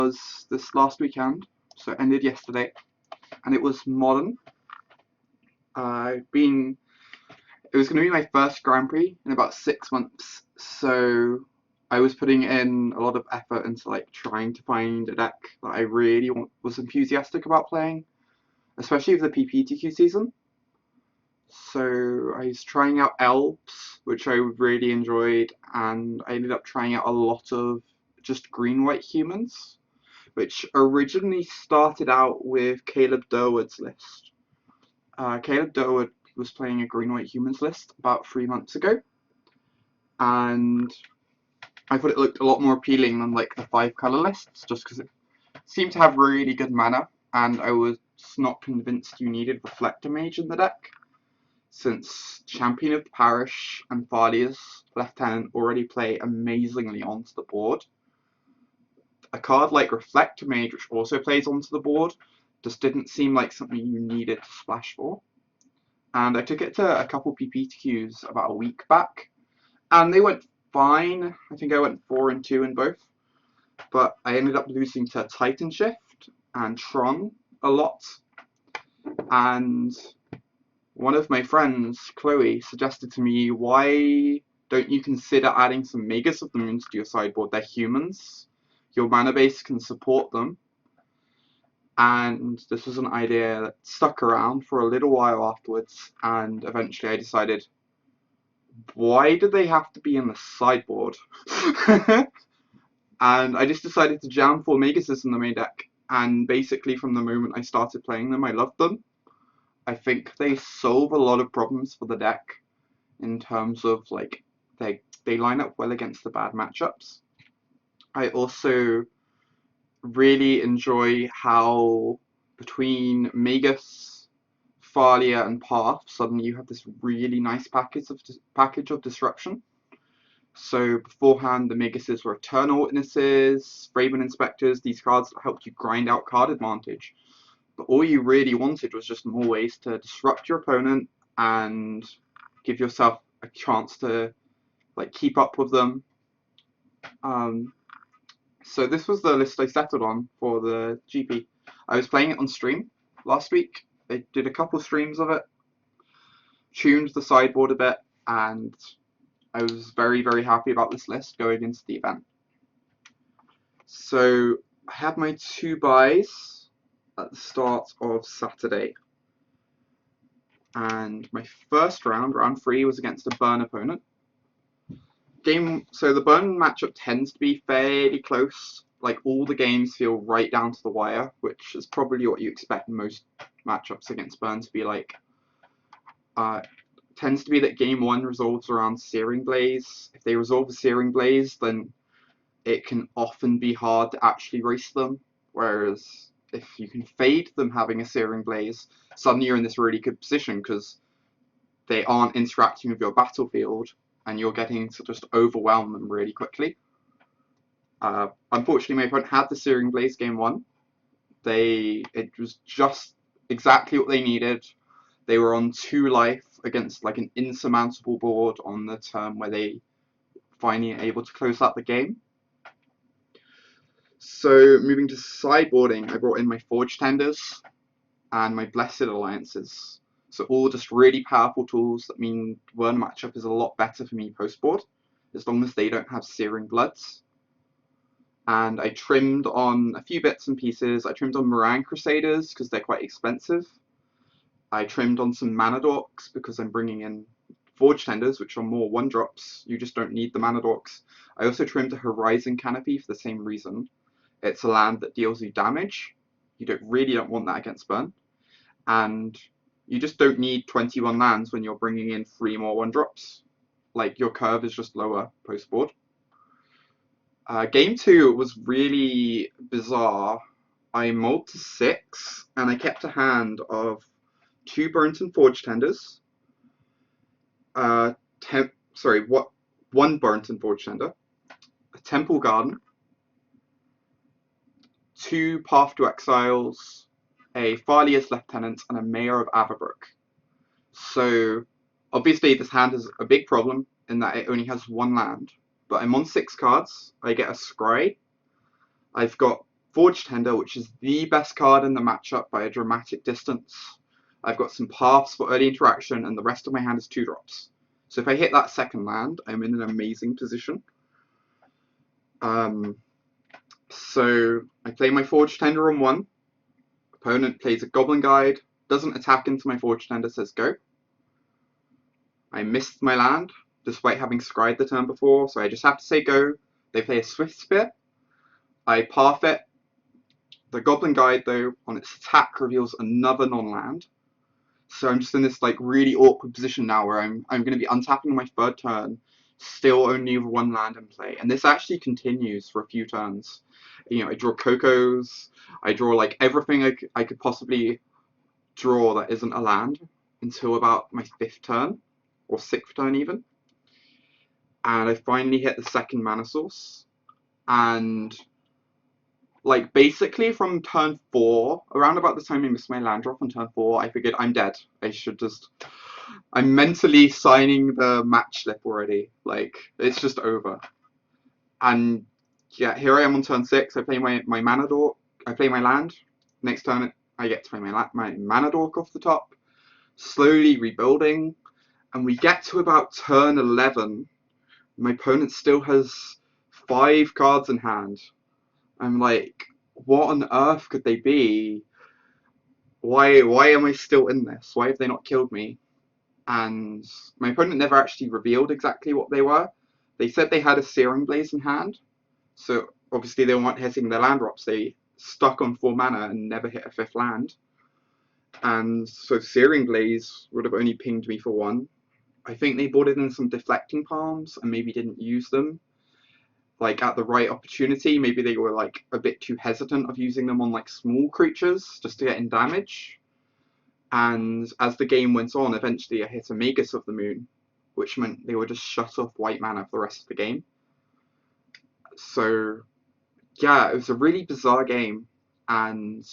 was this last weekend, so it ended yesterday, and it was modern. It was going to be my first Grand Prix in about 6 months, so I was putting in a lot of effort into like trying to find a deck that I really was enthusiastic about playing, especially for the PPTQ season. So I was trying out elves, which I really enjoyed, and I ended up trying out a lot of just green-white humans, which originally started out with Caleb Durwood's list. Caleb Durwood was playing a green-white humans list about 3 months ago, and I thought it looked a lot more appealing than like the 5 color lists, just because it seemed to have really good mana, and I was not convinced you needed Reflector Mage in the deck, since Champion of the Parish and Thalia's Lieutenant already play amazingly onto the board. A card like Reflector Mage, which also plays onto the board, just didn't seem like something you needed to splash for. And I took it to a couple PPTQs about a week back, and they went fine. I think I went 4-2 in both, but I ended up losing to Titan Shift and Tron a lot. And one of my friends, Chloe, suggested to me, why don't you consider adding some Magus of the Moons to your sideboard? They're humans. Your mana base can support them. And this was an idea that stuck around for a little while afterwards, and eventually I decided, why do they have to be in the sideboard? And I just decided to jam 4 Maguses in the main deck, and basically from the moment I started playing them, I loved them. I think they solve a lot of problems for the deck in terms of like they line up well against the bad matchups. I also really enjoy how between Magus, Thalia, and Path, suddenly you have this really nice package of disruption. So beforehand, the Maguses were Eternal Witnesses, Raven Inspectors, these cards that helped you grind out card advantage. But all you really wanted was just more ways to disrupt your opponent and give yourself a chance to like keep up with them. So this was the list I settled on for the GP. I was playing it on stream last week. I did a couple streams of it, tuned the sideboard a bit, and I was very, very happy about this list going into the event. So I had my 2 buys at the start of Saturday. And my first round, round 3, was against a burn opponent. So the burn matchup tends to be fairly close. Like all the games feel right down to the wire, which is probably what you expect most matchups against burn to be like. Tends to be that game 1 resolves around Searing Blaze. If they resolve a Searing Blaze, then it can often be hard to actually race them. Whereas if you can fade them having a Searing Blaze, suddenly you're in this really good position because they aren't interacting with your battlefield and you're getting to just overwhelm them really quickly. Unfortunately, my opponent had the Searing Blaze game 1. It was just exactly what they needed. They were on 2 life against like an insurmountable board on the turn where they finally able to close out the game. So moving to sideboarding, I brought in my Forge Tenders and my Blessed Alliances. So all just really powerful tools that mean Wurn matchup is a lot better for me post-board, as long as they don't have Searing Bloods. And I trimmed on a few bits and pieces. I trimmed on Moran Crusaders because they're quite expensive. I trimmed on some Mana Dorks because I'm bringing in Forge Tenders, which are more 1-drops. You just don't need the Mana Dorks. I also trimmed a Horizon Canopy for the same reason. It's a land that deals you damage. You really don't want that against burn. And you just don't need 21 lands when you're bringing in 3 more 1-drops. Like, your curve is just lower post-board. Game 2 was really bizarre. I mulled to 6, and I kept a hand of 2 Burnt Forge Tenders. 1 Burnt Forge Tender. A Temple Garden. 2 Path to Exiles, a Thalia's Lieutenant, and a Mayor of Averbrook. So, obviously this hand is a big problem in that it only has 1 land. But I'm on 6 cards. I get a Scry. I've got Forge Tender, which is the best card in the matchup by a dramatic distance. I've got some paths for early interaction, and the rest of my hand is 2-drops. So if I hit that second land, I'm in an amazing position. So I play my Forge Tender on 1. Opponent plays a Goblin Guide, doesn't attack into my Forge Tender, says go. I missed my land, despite having scryed the turn before, so I just have to say go. They play a Swift Spear. I path it. The Goblin Guide, though, on its attack reveals another non-land. So I'm just in this like really awkward position now where I'm going to be untapping my third turn, still only with 1 land in play. And this actually continues for a few turns. You know, I draw Cocos, I draw like everything I could possibly draw that isn't a land until about my 5th turn, or 6th turn even. And I finally hit the second mana source. And like basically from turn 4, around about the time I missed my land drop on turn 4, I figured I'm dead. I'm mentally signing the match slip already. Like, it's just over. And yeah, here I am on turn 6. I play my mana dork. I play my land. Next turn, I get to play my mana dork off the top. Slowly rebuilding. And we get to about turn 11. My opponent still has 5 cards in hand. I'm like, what on earth could they be? Why am I still in this? Why have they not killed me? And my opponent never actually revealed exactly what they were. They said they had a Searing Blaze in hand, so obviously they weren't hitting their land drops. They stuck on 4 mana and never hit a 5th land. And so Searing Blaze would have only pinged me for 1. I think they bought it in some Deflecting Palms and maybe didn't use them like at the right opportunity. Maybe they were like a bit too hesitant of using them on like small creatures just to get in damage. And as the game went on, eventually I hit a Magus of the Moon, which meant they were just shut off white mana for the rest of the game. So yeah, it was a really bizarre game, and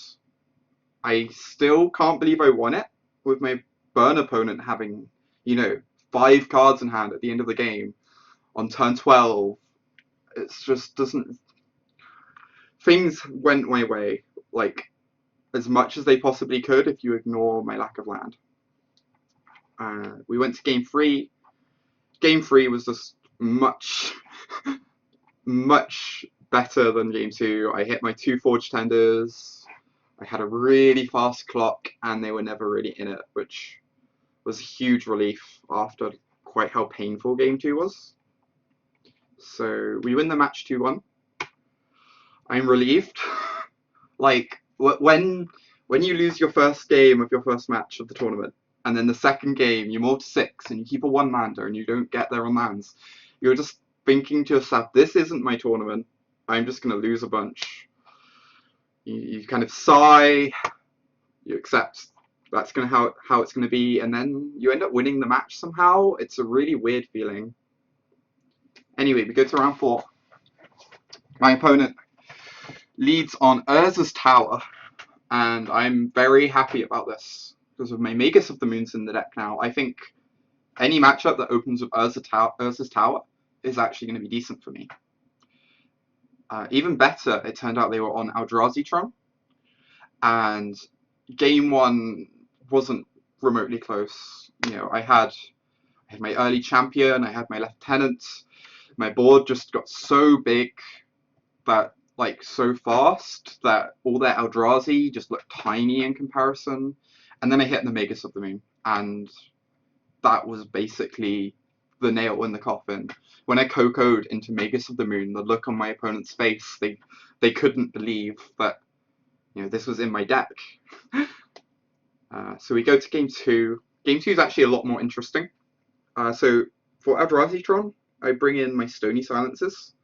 I still can't believe I won it with my burn opponent having, you know, 5 cards in hand at the end of the game on turn 12. It just doesn't. Things went my way, like, as much as they possibly could if you ignore my lack of land. We went to game 3. Game 3 was just much, much better than game 2. I hit my 2 Forge Tenders. I had a really fast clock, and they were never really in it, which was a huge relief after quite how painful game 2 was. So we win the match 2-1. I'm relieved. Like, when you lose your first game of your first match of the tournament, and then the second game you move to 6 and you keep a 1-lander and you don't get there on lands, you're just thinking to yourself, this isn't my tournament. I'm just going to lose a bunch. You kind of sigh, you accept that's going to how it's going to be, and then you end up winning the match somehow. It's a really weird feeling. Anyway, we go to round 4. My opponent leads on Urza's Tower, and I'm very happy about this because of my Magus of the Moons in the deck now. I think any matchup that opens with Urza's Tower is actually going to be decent for me. Even better, it turned out they were on Eldrazi Tron, and game 1 wasn't remotely close. You know, I had my early champion, I had my lieutenant. My board just got so big that, like, so fast that all their Eldrazi just looked tiny in comparison. And then I hit the Magus of the Moon, and that was basically the nail in the coffin. When I Coco'd into Magus of the Moon, the look on my opponent's face, they couldn't believe that, you know, this was in my deck. So we go to game 2. Game 2 is actually a lot more interesting. So for Eldrazi Tron, I bring in my Stony Silences.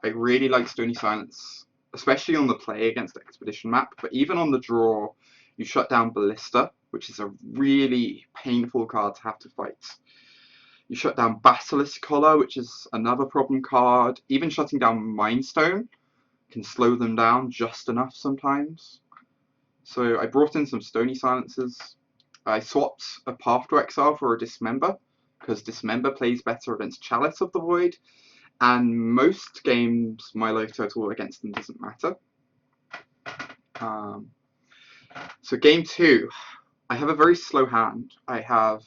I really like Stony Silence, especially on the play against the Expedition map, but even on the draw, you shut down Ballista, which is a really painful card to have to fight. You shut down Basilisk Collar, which is another problem card. Even shutting down Mindstone can slow them down just enough sometimes. So I brought in some Stony Silences. I swapped a Path to Exile for a Dismember, because Dismember plays better against Chalice of the Void, and most games my life total against them doesn't matter. Um, so game 2, I have a very slow hand. I have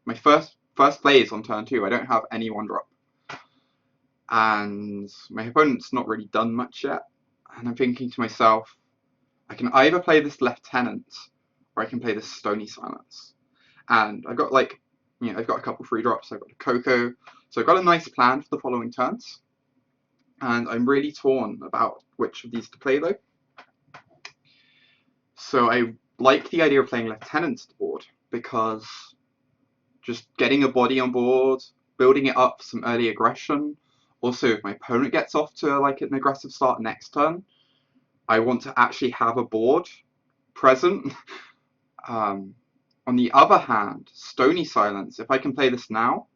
my first play is on turn 2. I don't have any 1-drop. And my opponent's not really done much yet. And I'm thinking to myself, I can either play this Lieutenant or I can play this Stony Silence. And I've got I've got a couple free drops. I've got a Coco. So I've got a nice plan for the following turns. And I'm really torn about which of these to play though. So I like the idea of playing Lieutenant to the board because just getting a body on board, building it up for some early aggression. Also, if my opponent gets off to like an aggressive start next turn, I want to actually have a board present. On the other hand, Stony Silence, if I can play this now,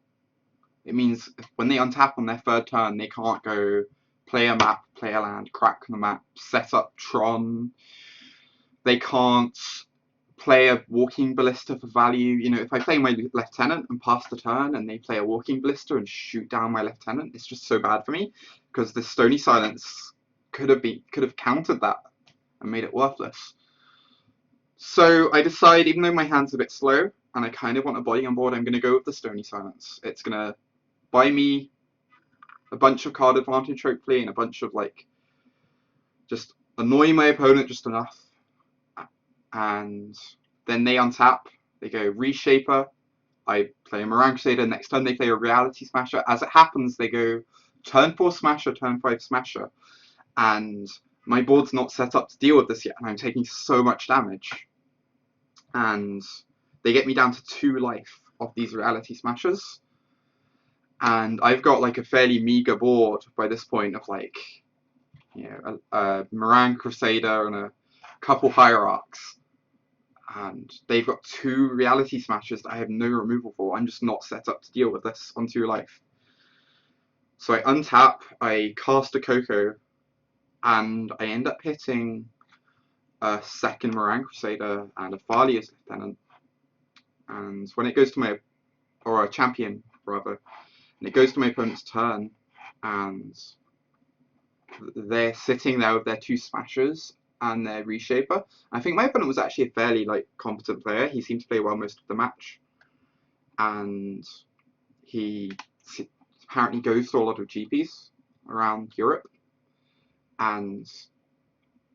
it means when they untap on their 3rd turn, they can't go play a map, play a land, crack the map, set up Tron. They can't play a Walking Ballista for value. You know, if I play my Lieutenant and pass the turn and they play a Walking Ballista and shoot down my Lieutenant, it's just so bad for me because the Stony Silence could have countered that and made it worthless. So I decide, even though my hand's a bit slow and I kind of want a body on board, I'm going to go with the Stony Silence. It's going to buy me a bunch of card advantage, hopefully, and a bunch of just annoy my opponent just enough. And then they untap, they go Reshaper, I play a Moran Crusader, next turn they play a Reality Smasher. As it happens, they go turn 4 Smasher, turn 5 Smasher, and my board's not set up to deal with this yet, and I'm taking so much damage. And they get me down to 2 life of these Reality Smashers, and I've got like a fairly meager board by this point of a Moran Crusader and a couple Hierarchs. And they've got 2 Reality Smashers that I have no removal for. I'm just not set up to deal with this on 2 life. So I untap, I cast a Coco, and I end up hitting a 2nd Moran Crusader and a Thalia's Lieutenant. And when it goes to or a Champion, rather, and it goes to my opponent's turn, and they're sitting there with their 2 Smashers and their Reshaper. I think my opponent was actually a fairly competent player. He seemed to play well most of the match, and he apparently goes to a lot of GPs around Europe. And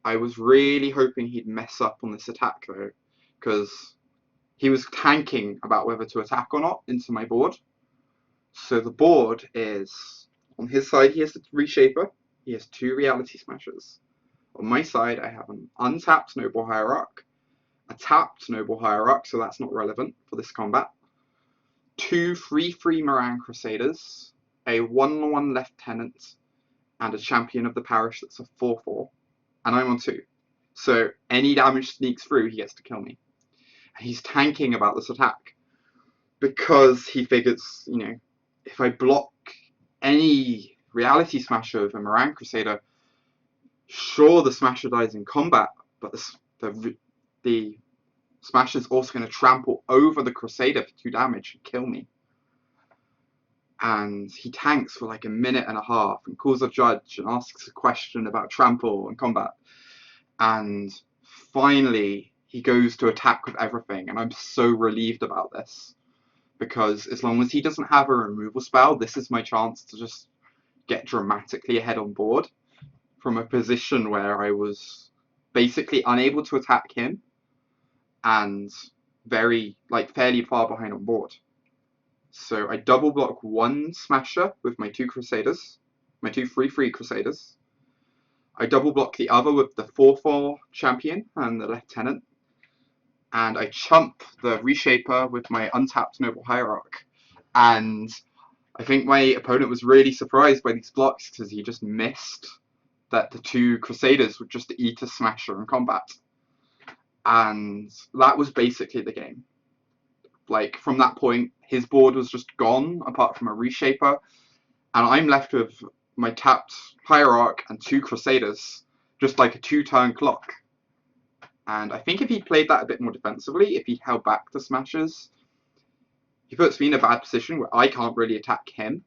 I was really hoping he'd mess up on this attack though, because he was tanking about whether to attack or not into my board. So the board is, on his side he has the Reshaper, he has 2 Reality Smashers. On my side, I have an untapped Noble Hierarch, a tapped Noble Hierarch, so that's not relevant for this combat, 2 3/3 Moran Crusaders, a 1/1 Lieutenant, and a Champion of the Parish that's a 4/4, and I'm on 2. So any damage sneaks through, he gets to kill me. And he's tanking about this attack because he figures, if I block any Reality Smasher with a Moran Crusader, sure, the Smasher dies in combat, but the Smasher's also going to trample over the Crusader for 2 damage and kill me. And he tanks for a minute and a half and calls a judge and asks a question about trample and combat. And finally, he goes to attack with everything, and I'm so relieved about this. Because as long as he doesn't have a removal spell, this is my chance to just get dramatically ahead on board from a position where I was basically unable to attack him and fairly far behind on board. So I double block 1 Smasher with my 2 Crusaders, my 2 3/3 Crusaders. I double block the other with the 4/4 Champion and the Lieutenant. And I chump the Reshaper with my untapped Noble Hierarch. And I think my opponent was really surprised by these blocks because he just missed that the 2 Crusaders would just eat a Smasher in combat. And that was basically the game. From that point, his board was just gone, apart from a Reshaper, and I'm left with my tapped Hierarch and 2 Crusaders, just like a 2-turn clock. And I think if he played that a bit more defensively, if he held back the Smashers, he puts me in a bad position where I can't really attack him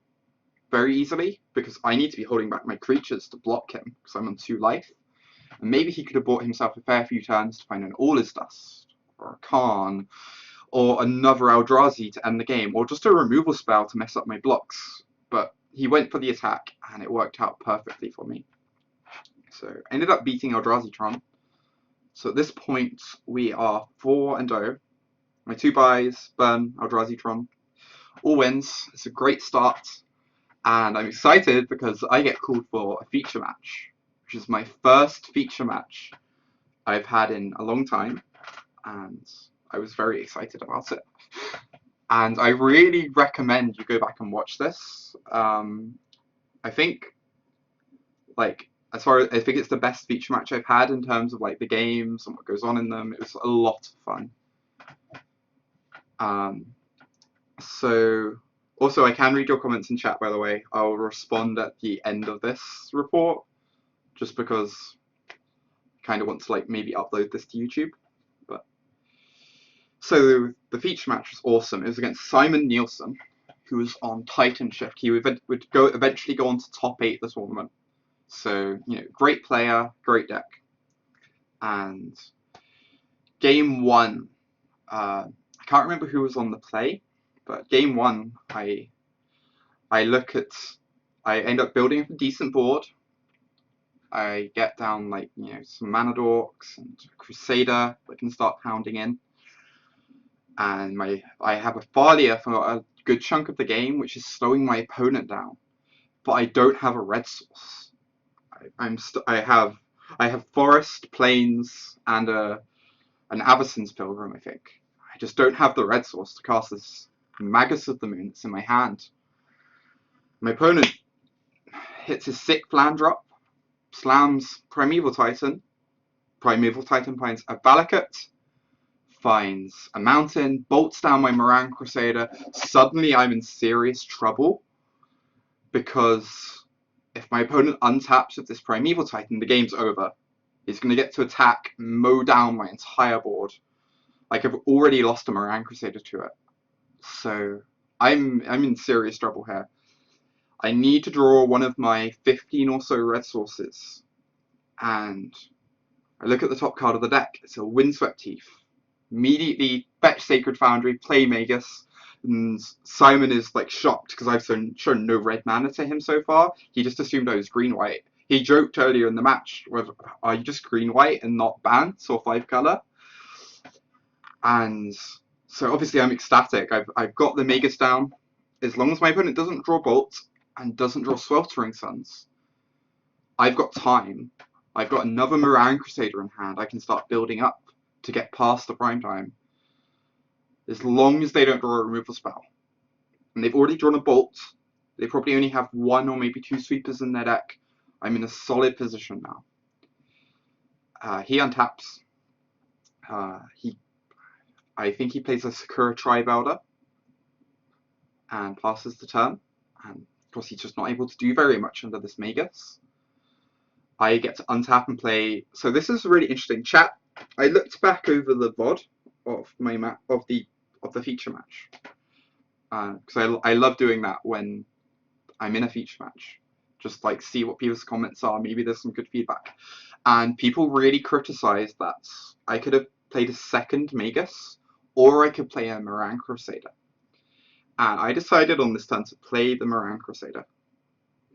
very easily, because I need to be holding back my creatures to block him, because I'm on 2 life. And maybe he could have bought himself a fair few turns to find an All Is Dust, or a Khan, or another Eldrazi to end the game, or just a removal spell to mess up my blocks. But he went for the attack, and it worked out perfectly for me. So I ended up beating Eldrazi-tron. So at this point, we are 4-0. My 2 buys, Burn, Eldrazi-tron, all wins. It's a great start, and I'm excited because I get called for a feature match, which is my first feature match I've had in a long time, and I was very excited about it. And I really recommend you go back and watch this. I think, like, as far as I think it's the best feature match I've had in terms of like the games and what goes on in them. It was a lot of fun. So also I can read your comments in chat, by the way. I'll respond at the end of this report, just because I kind of want to like maybe upload this to YouTube. But so the feature match was awesome. It was against Simon Nielsen, who was on Titan Shift. He would eventually go on to top 8 the tournament. So, you know, great player, great deck. And game 1, I can't remember who was on the play, but game 1, I end up building up a decent board. I get down like, you know, some mana dorks and Crusader that can start pounding in. And I have a Thalia for a good chunk of the game, which is slowing my opponent down. But I don't have a red source. I have Forest, Plains, and an Avacyn's Pilgrim, I think. I just don't have the red source to cast this Magus of the Moon that's in my hand. My opponent hits his sick land drop, slams Primeval Titan finds a Valakut, finds a mountain, bolts down my Moran Crusader. Suddenly I'm in serious trouble, because if my opponent untaps with this Primeval Titan, the game's over. He's going to get to attack, mow down my entire board. Like, I've already lost a Moran Crusader to it. So I'm in serious trouble here. I need to draw one of my 15 or so red sources. And I look at the top card of the deck. It's a Windswept Heath. Immediately fetch Sacred Foundry, play Magus. And Simon is like shocked because I've shown no red mana to him so far. He just assumed I was green-white. He joked earlier in the match, are you just green-white and not Bant or 5-color? And so obviously I'm ecstatic. I've got the Magus down. As long as my opponent doesn't draw Bolt and doesn't draw Sweltering Suns, I've got time. I've got another Moran Crusader in hand. I can start building up to get past the prime time. As long as they don't draw a removal spell. And they've already drawn a Bolt. They probably only have 1 or maybe 2 sweepers in their deck. I'm in a solid position now. He untaps. I think he plays a Sakura Tribe Elder and passes the turn. And of course he's just not able to do very much under this Magus. I get to untap and play. So this is really interesting. Chat, I looked back over the VOD of the feature match. Because I love doing that when I'm in a feature match. Just like see what people's comments are. Maybe there's some good feedback. And people really criticized that I could have played a second Magus, or I could play a Moran Crusader. And I decided on this turn to play the Moran Crusader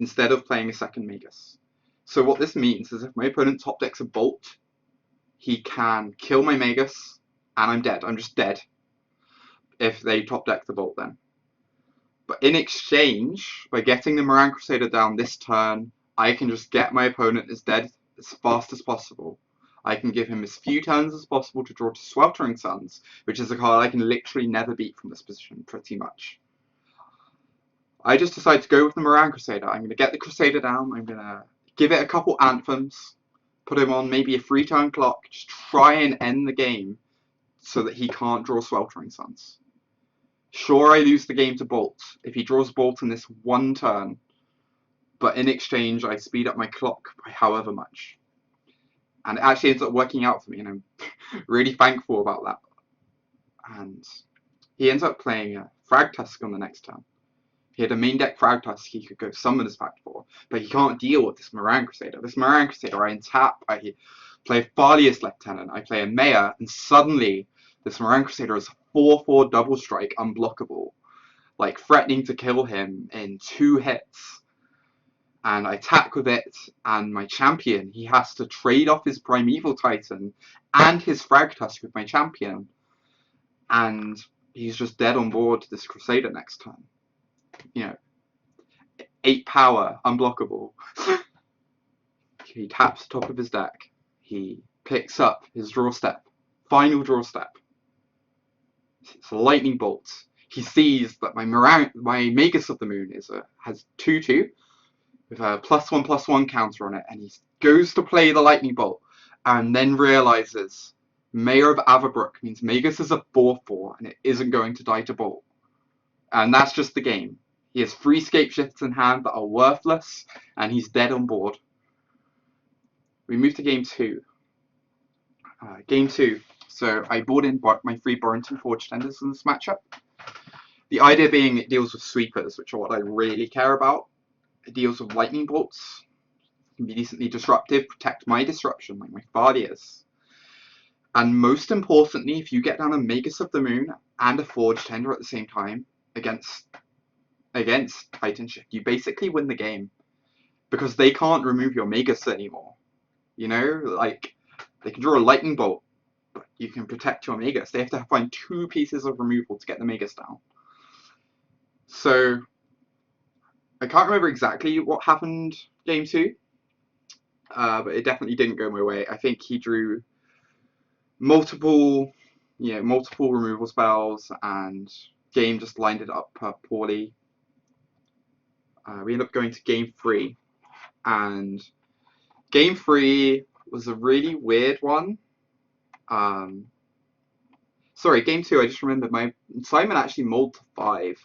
instead of playing a second Magus. So what this means is if my opponent top decks a Bolt, he can kill my Magus, and I'm dead. I'm just dead if they top deck the Bolt then. But in exchange, by getting the Moran Crusader down this turn, I can just get my opponent as dead as fast as possible. I can give him as few turns as possible to draw to Sweltering Suns, which is a card I can literally never beat from this position, pretty much. I just decided to go with the Moran Crusader. I'm going to get the Crusader down. I'm going to give it a couple anthems, put him on maybe a 3-turn clock, just try and end the game so that he can't draw Sweltering Suns. Sure, I lose the game to Bolt if he draws Bolt in this one turn, but in exchange I speed up my clock by however much. And it actually ends up working out for me, and I'm really thankful about that. And he ends up playing a Frag Tusk on the next turn. He had a main deck Frag Tusk he could go summon as fact for, but he can't deal with this Moran Crusader. This Moran Crusader, I untap, I play a Farlius Lieutenant, I play a Mayor, and suddenly this Moran Crusader is a 4/4 double strike unblockable, like threatening to kill him in 2 hits. And I attack with it, and my champion, he has to trade off his Primeval Titan and his Frag Tusk with my champion, and he's just dead on board to this Crusader next turn. 8 power, unblockable. He taps top of his deck. He picks up his draw step. Final draw step. It's a lightning bolt. He sees that my Magus of the Moon has 2/2 with a +1/+1 counter on it, and he goes to play the lightning bolt, and then realizes Mayor of Averbrook means Magus is a 4/4, and it isn't going to die to bolt. And that's just the game. He has 3 scape shifts in hand that are worthless, and he's dead on board. We move to game 2. Game 2. So I brought in my 3 Borrington Forge Tenders in this matchup. The idea being it deals with sweepers, which are what I really care about. It deals with lightning bolts. It can be decently disruptive, protect my disruption, like my Farlius. And most importantly, if you get down a Magus of the Moon and a Forge Tender at the same time against Titan Shift, you basically win the game, because they can't remove your Magus anymore. Like, they can draw a lightning bolt, but you can protect your Magus. They have to find 2 pieces of removal to get the Magus down. So I can't remember exactly what happened game 2, but it definitely didn't go my way. I think he drew multiple removal spells, and game just lined it up poorly. We ended up going to game 3, and game 3 was a really weird one. Sorry, game 2, I just remembered my Simon actually mulled to 5.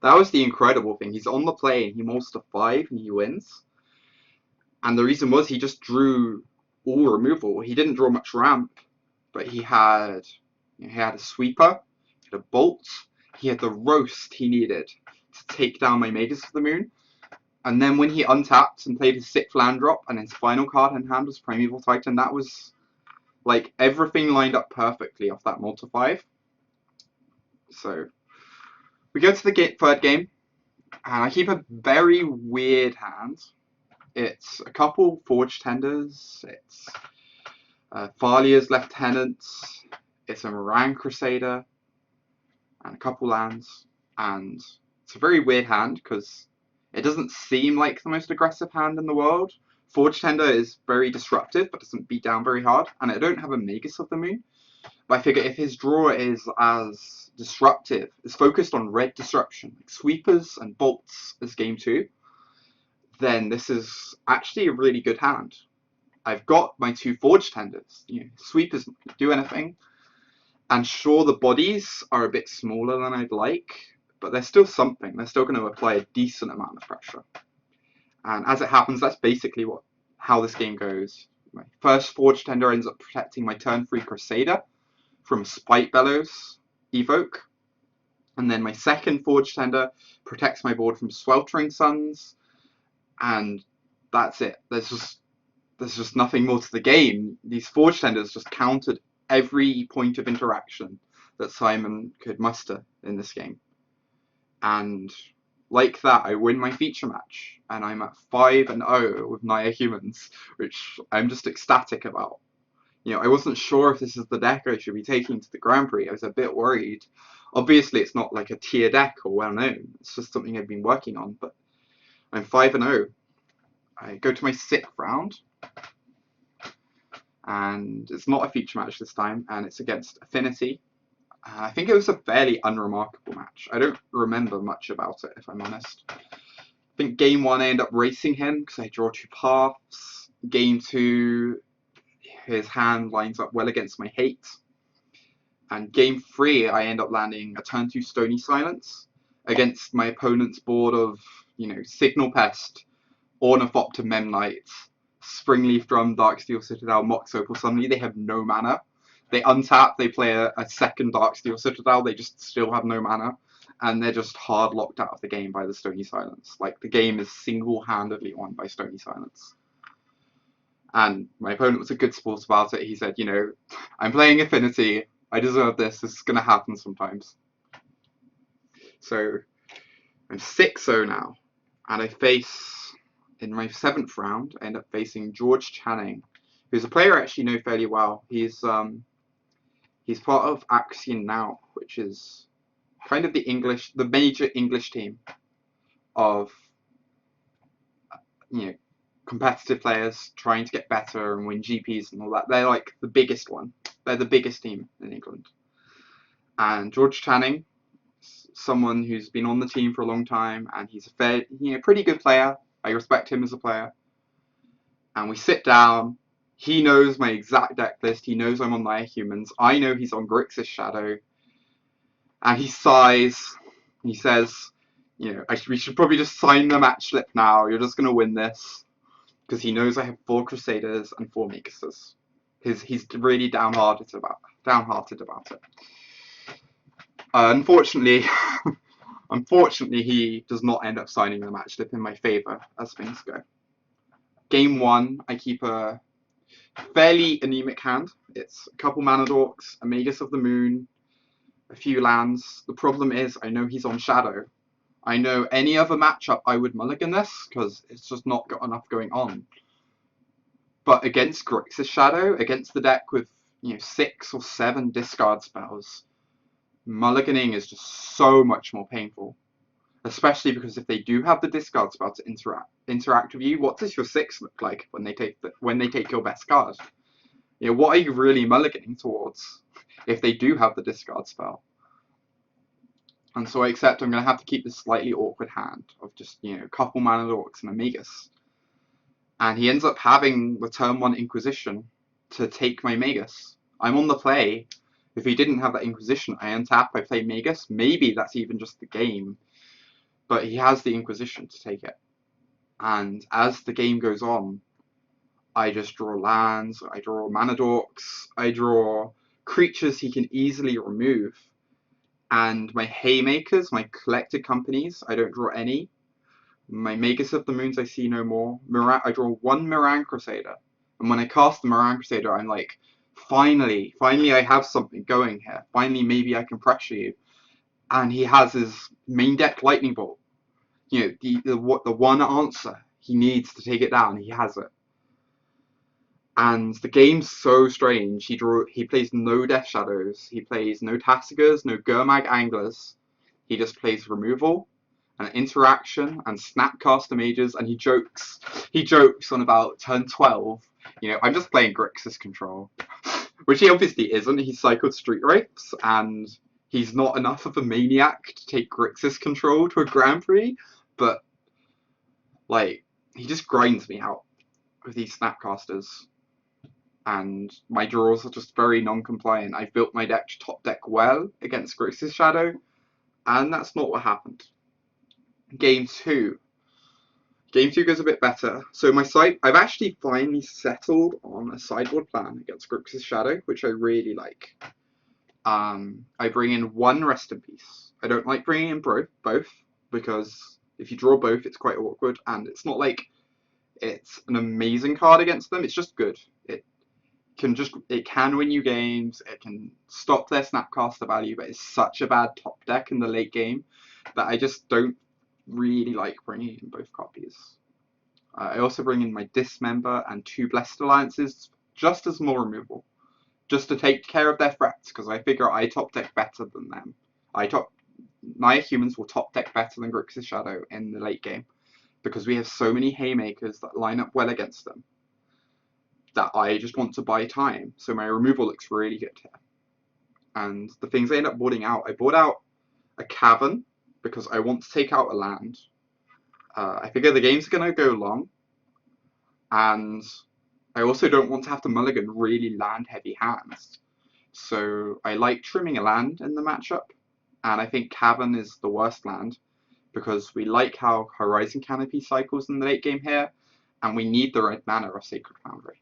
That was the incredible thing. He's on the play and he mulls to 5 and he wins. And the reason was he just drew all removal. He didn't draw much ramp, but he had a sweeper, he had a bolt, he had the roast he needed to take down my Magus of the Moon. And then when he untapped and played his 6th land drop and his final card in hand was Primeval Titan, that was like everything lined up perfectly off that mull to 5. So we go to the 3rd game, and I keep a very weird hand. It's a couple Forge Tenders, it's Thalia's Lieutenants, it's a Moran Crusader, and a couple lands. And it's a very weird hand because it doesn't seem like the most aggressive hand in the world. Forge Tender is very disruptive but doesn't beat down very hard, and I don't have a Magus of the Moon. But I figure if his draw is as disruptive, is focused on red disruption, like sweepers and bolts as game 2, then this is actually a really good hand. I've got my 2 Forge Tenders. Sweepers do anything. And sure, the bodies are a bit smaller than I'd like, but they're still something. They're still going to apply a decent amount of pressure. And as it happens, that's basically how this game goes. My first Forge Tender ends up protecting my turn 3 Crusader from Spite Bellows Evoke. And then my second Forge Tender protects my board from Sweltering Suns. And that's it. There's just nothing more to the game. These Forge Tenders just countered every point of interaction that Simon could muster in this game. And like that, I win my feature match, and I'm at 5-0 with Naya Humans, which I'm just ecstatic about. I wasn't sure if this is the deck I should be taking to the Grand Prix. I was a bit worried. Obviously, it's not like a tier deck or well known. It's just something I've been working on, but I'm 5-0. I go to my 6th round, and it's not a feature match this time, and it's against Affinity. I think it was a fairly unremarkable match. I don't remember much about it, if I'm honest. I think game 1 I end up racing him because I draw 2 paths. Game 2, his hand lines up well against my hate. And game 3, I end up landing a turn 2 Stony Silence against my opponent's board of, Signal Pest, Ornithopter Memnite, Springleaf Drum, Darksteel Citadel, Mox Opal. Suddenly they have no mana. They untap, they play a second Darksteel Citadel, they just still have no mana. and they're just hard locked out of the game by the Stony Silence. Like, the game is single-handedly won by Stony Silence. And my opponent was a good sport about it. He said, you know, I'm playing Affinity. I deserve this. This is going to happen sometimes. So I'm 6-0 now. And I face, in my 7th round, I end up facing George Channing, who's a player I actually know fairly well. He's part of Axion now, which is kind of the major English team of, you know, competitive players trying to get better and win GPs and all that. They're like the biggest one. They're the biggest team in England. And George Channing, someone who's been on the team for a long time, and he's a pretty good player. I respect him as a player. And we sit down. He knows my exact deck list. He knows I'm on Naya Humans. I know he's on Grixis Shadow. And he sighs. He says, you know, we should probably just sign the match slip now. You're just going to win this. Because he knows I have 4 Crusaders and 4 Maguses. He's really downhearted about it. Unfortunately, he does not end up signing the match slip in my favour as things go. Game 1, I keep a fairly anemic hand. It's a couple Mana Dorks, a Magus of the Moon, a few lands. The problem is I know he's on Shadow. I know any other matchup I would mulligan this because it's just not got enough going on. But against Grixis Shadow, against the deck with 6 or 7 discard spells, mulliganing is just so much more painful. Especially because if they do have the discard spell to interact with you, what does your 6 look like when they take your best card? What are you really mulliganing towards if they do have the discard spell? And so I accept I'm going to have to keep this slightly awkward hand of just, a couple Mana Dorks and a Magus. And he ends up having the turn 1 Inquisition to take my Magus. I'm on the play. If he didn't have that Inquisition, I untap, I play Magus. Maybe that's even just the game. But he has the Inquisition to take it. And as the game goes on, I just draw lands, I draw Mana Dorks, I draw creatures he can easily remove. And my Haymakers, my collected companies, I don't draw any. My Magus of the Moons, I see no more. I draw 1 Moran Crusader. And when I cast the Moran Crusader, I'm like, finally I have something going here. Finally, maybe I can pressure you. And he has his main deck Lightning Bolt. The one answer he needs to take it down, he has it. And the game's so strange. He plays no Death Shadows. He plays no Tassigers, no Gurmag Anglers. He just plays removal and interaction and Snapcaster Mages, and he jokes on about turn 12. I'm just playing Grixis Control, which he obviously isn't. He's cycled Street Wraiths, and he's not enough of a maniac to take Grixis Control to a Grand Prix, but he just grinds me out with these Snapcasters. And my draws are just very non-compliant. I've built my deck to top deck well against Grixis Shadow, and that's not what happened. Game 2. Game 2 goes a bit better. So I've actually finally settled on a sideboard plan against Grixis Shadow, which I really like. I bring in 1 Rest in Peace. I don't like bringing in both, because if you draw both, it's quite awkward, and it's not like it's an amazing card against them. It's just good. It can win you games. It can stop their Snapcaster value, but it's such a bad top deck in the late game that I just don't really like bringing in both copies. I also bring in my Dismember and 2 Blessed Alliances just as more removal, just to take care of their threats, because I figure I top deck better than them. Naya Humans will top deck better than Grixis Shadow in the late game, because we have so many Haymakers that line up well against them that I just want to buy time. So my removal looks really good here. And the things I end up boarding out, I bought out a Cavern because I want to take out a land. I figure the game's going to go long, and I also don't want to have to mulligan really land-heavy hands. So I like trimming a land in the matchup, and I think Cavern is the worst land because we like how Horizon Canopy cycles in the late game here, and we need the red mana of Sacred Foundry.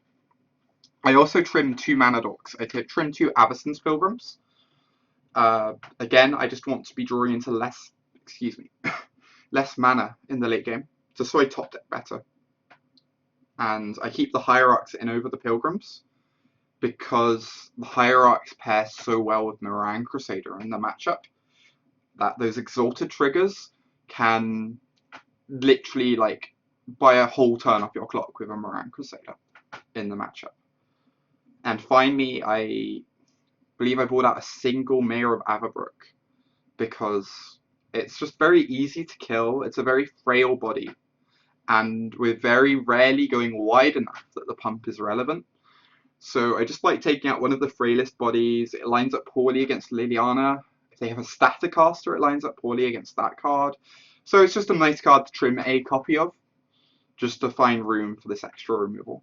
I also trimmed 2 Mana Dorks. I trimmed 2 Avacyn's Pilgrims, Again, I just want to be drawing into less, excuse me, less mana in the late game, just so I top deck better. And I keep the Hierarchs in over the Pilgrims because the Hierarchs pair so well with Moran Crusader in the matchup that those Exalted triggers can literally like buy a whole turn off your clock with a Moran Crusader in the matchup. And finally, I believe I brought out a single Mayor of Averbrook because it's just very easy to kill. It's a very frail body, and we're very rarely going wide enough that the pump is relevant. So I just like taking out one of the frailest bodies. It lines up poorly against Lilliana. If they have a Staticaster, it lines up poorly against that card. So it's just a nice card to trim a copy of, just to find room for this extra removal.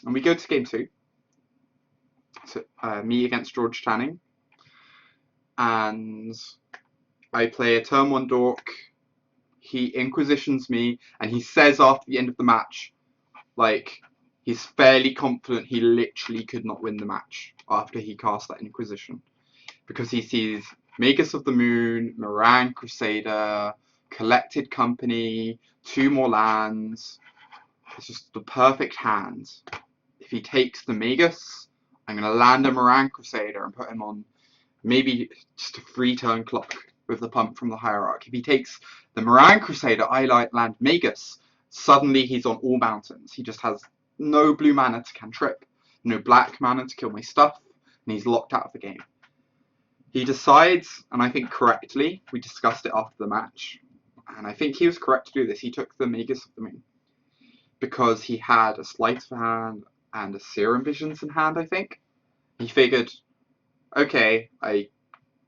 And we go to game 2. So, me against George Channing. And I play a turn 1 Dork. He Inquisitions me, and he says after the end of the match, like, he's fairly confident he literally could not win the match after he cast that Inquisition. Because he sees Magus of the Moon, Moran Crusader, Collected Company, 2 more lands. It's just the perfect hand. If he takes the Magus, I'm going to land a Moran Crusader and put him on maybe just a 3-turn clock with the pump from the Hierarch. If he takes the Moran Crusader, I land Magus, suddenly he's on all mountains. He just has no blue mana to cantrip, no black mana to kill my stuff, and he's locked out of the game. He decides, and I think correctly, we discussed it after the match, and I think he was correct to do this. He took the Magus of the Moon because he had a Sleight of Hand and a Serum Visions in hand, I think. He figured, okay, I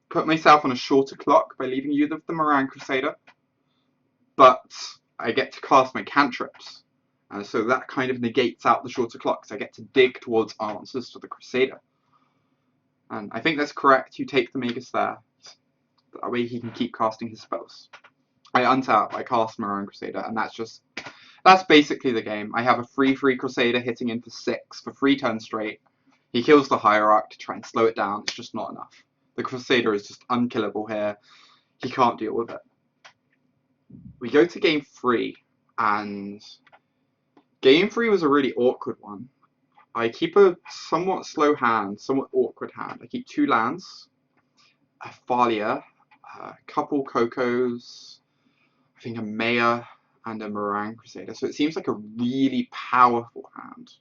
put myself on a shorter clock by leaving you with the Moran Crusader, but I get to cast my cantrips, and so that kind of negates out the shorter clocks. I get to dig towards answers to the Crusader. And I think that's correct. You take the Magus there. That way he can keep casting his spells. I untap, I cast Moran Crusader, and that's basically the game. I have a 3/3 Crusader hitting in for 6 for 3 turns straight. He kills the Hierarch to try and slow it down. It's just not enough. The Crusader is just unkillable here. He can't deal with it. We go to game 3, and game 3 was a really awkward one. I keep a somewhat slow hand, somewhat awkward hand. I keep 2 lands, a Thalia, a couple Cocos, I think a Mayor, and a Moran Crusader. So it seems like a really powerful hand.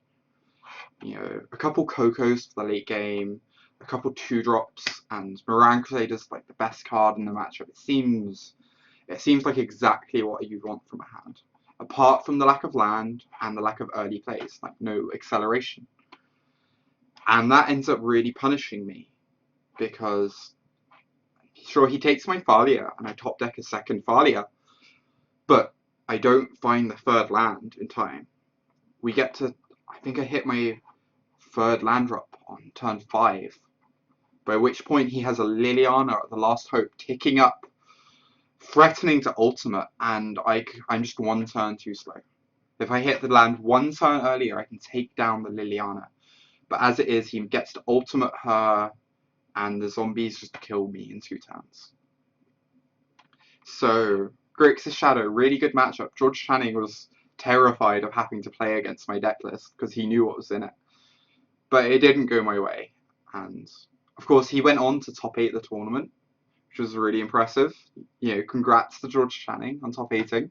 You know, a couple Cocos for the late game, a couple 2-drops, and Moran Crusader's like the best card in the matchup. It seems like exactly what you'd want from a hand. Apart from the lack of land and the lack of early plays, like no acceleration. And that ends up really punishing me because, sure, he takes my Thalia and I top deck a second Thalia, but I don't find the 3rd land in time. We get to, I think I hit my 3rd land drop on turn 5, by which point he has a Lilliana at the Last Hope ticking up, threatening to ultimate, and I'm just 1 turn too slow. If I hit the land 1 turn earlier, I can take down the Lilliana. But as it is, he gets to ultimate her, and the zombies just kill me in 2 turns. So, Grixis Shadow, really good matchup. George Channing was terrified of having to play against my deck list because he knew what was in it. But it didn't go my way. And, of course, he went on to top 8 the tournament, which was really impressive. You know, congrats to George Channing on top 8ing.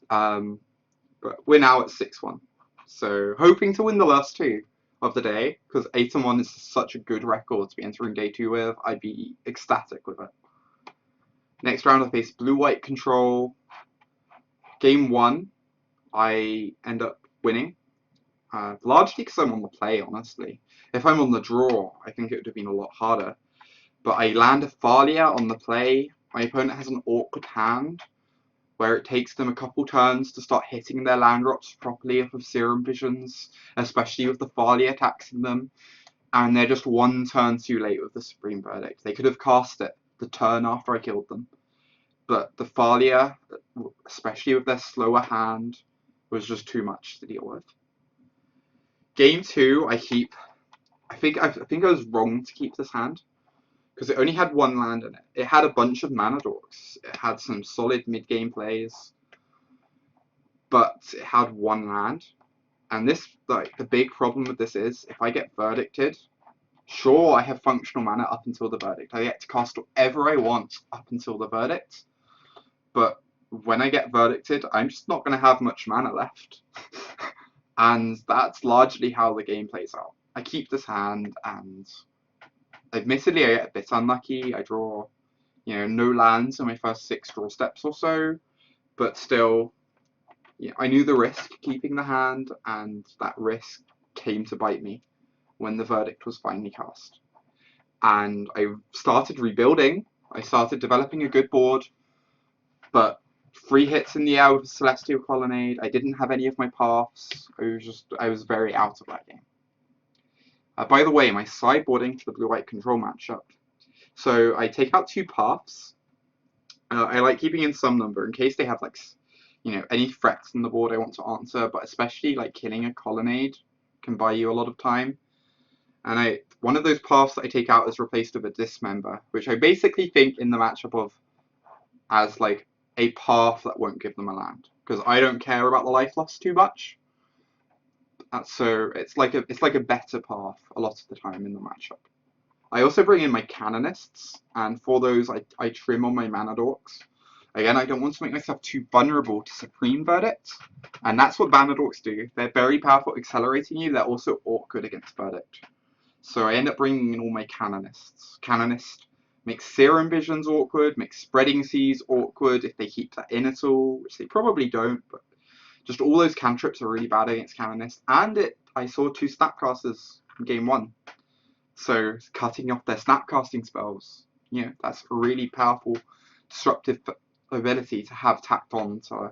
But we're now at 6-1. So, hoping to win the last 2 of the day, because 8-1 is such a good record to be entering day 2 with. I'd be ecstatic with it. Next round I face blue-white control. Game 1, I end up winning. Largely because I'm on the play, honestly. If I'm on the draw, I think it would have been a lot harder. But I land a Thalia on the play. My opponent has an awkward hand, where it takes them a couple turns to start hitting their land drops properly off of Serum Visions, especially with the Thalia taxing them. And they're just 1 turn too late with the Supreme Verdict. They could have cast it the turn after I killed them. But the Thalia, especially with their slower hand, was just too much to deal with. Game 2, I think I was wrong to keep this hand, because it only had one land in it. It had a bunch of mana dorks. It had some solid mid-game plays, but it had one land. And this, like, the big problem with this is, if I get verdicted, sure, I have functional mana up until the verdict. I get to cast whatever I want up until the verdict, but when I get verdicted, I'm just not going to have much mana left. And that's largely how the game plays out. I keep this hand, and admittedly, I get a bit unlucky. I draw, no lands in my first 6 draw steps or so, but still, I knew the risk keeping the hand, and that risk came to bite me when the verdict was finally cast. And I started rebuilding. I started developing a good board, but 3 hits in the air with a Celestial Colonnade. I didn't have any of my paths. I was very out of that game. By the way, my sideboarding for the blue-white control matchup. So I take out 2 paths. I like keeping in some number in case they have any threats in the board I want to answer, but especially like killing a colonnade can buy you a lot of time. And one of those paths that I take out is replaced with a Dismember, which I basically think in the matchup of as like a path that won't give them a land, because I don't care about the life loss too much. So it's like a better path a lot of the time in the matchup. I also bring in my Canonists, and for those I trim on my mana dorks. Again, I don't want to make myself too vulnerable to Supreme Verdict, and that's what Banner Dorks do. They're very powerful at accelerating you, they're also awkward against Verdict. So I end up bringing in all my Canonists. Canonist makes Serum Visions awkward, makes Spreading Seas awkward if they keep that in at all, which they probably don't, but just all those cantrips are really bad against Canonist. And I saw 2 Snapcasters in game 1. So cutting off their Snapcasting spells, that's a really powerful disruptive ability to have tacked on to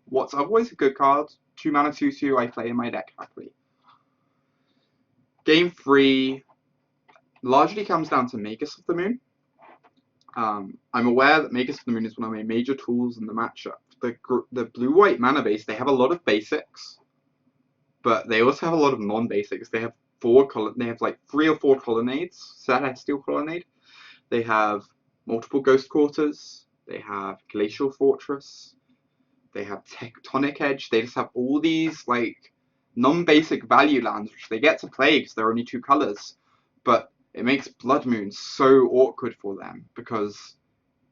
what's otherwise a good card. 2 mana 2/2 I play in my deck happily. Game 3 largely comes down to Magus of the Moon. I'm aware that Magus of the Moon is one of my major tools in the matchup. The blue-white mana base, they have a lot of basics, but they also have a lot of non-basics. They have 3 or 4 colonnades, Celestial Colonnade. They have multiple Ghost Quarters. They have Glacial Fortress. They have Tectonic Edge. They just have all these non-basic value lands which they get to play because they're only 2 colors. But it makes Blood Moon so awkward for them because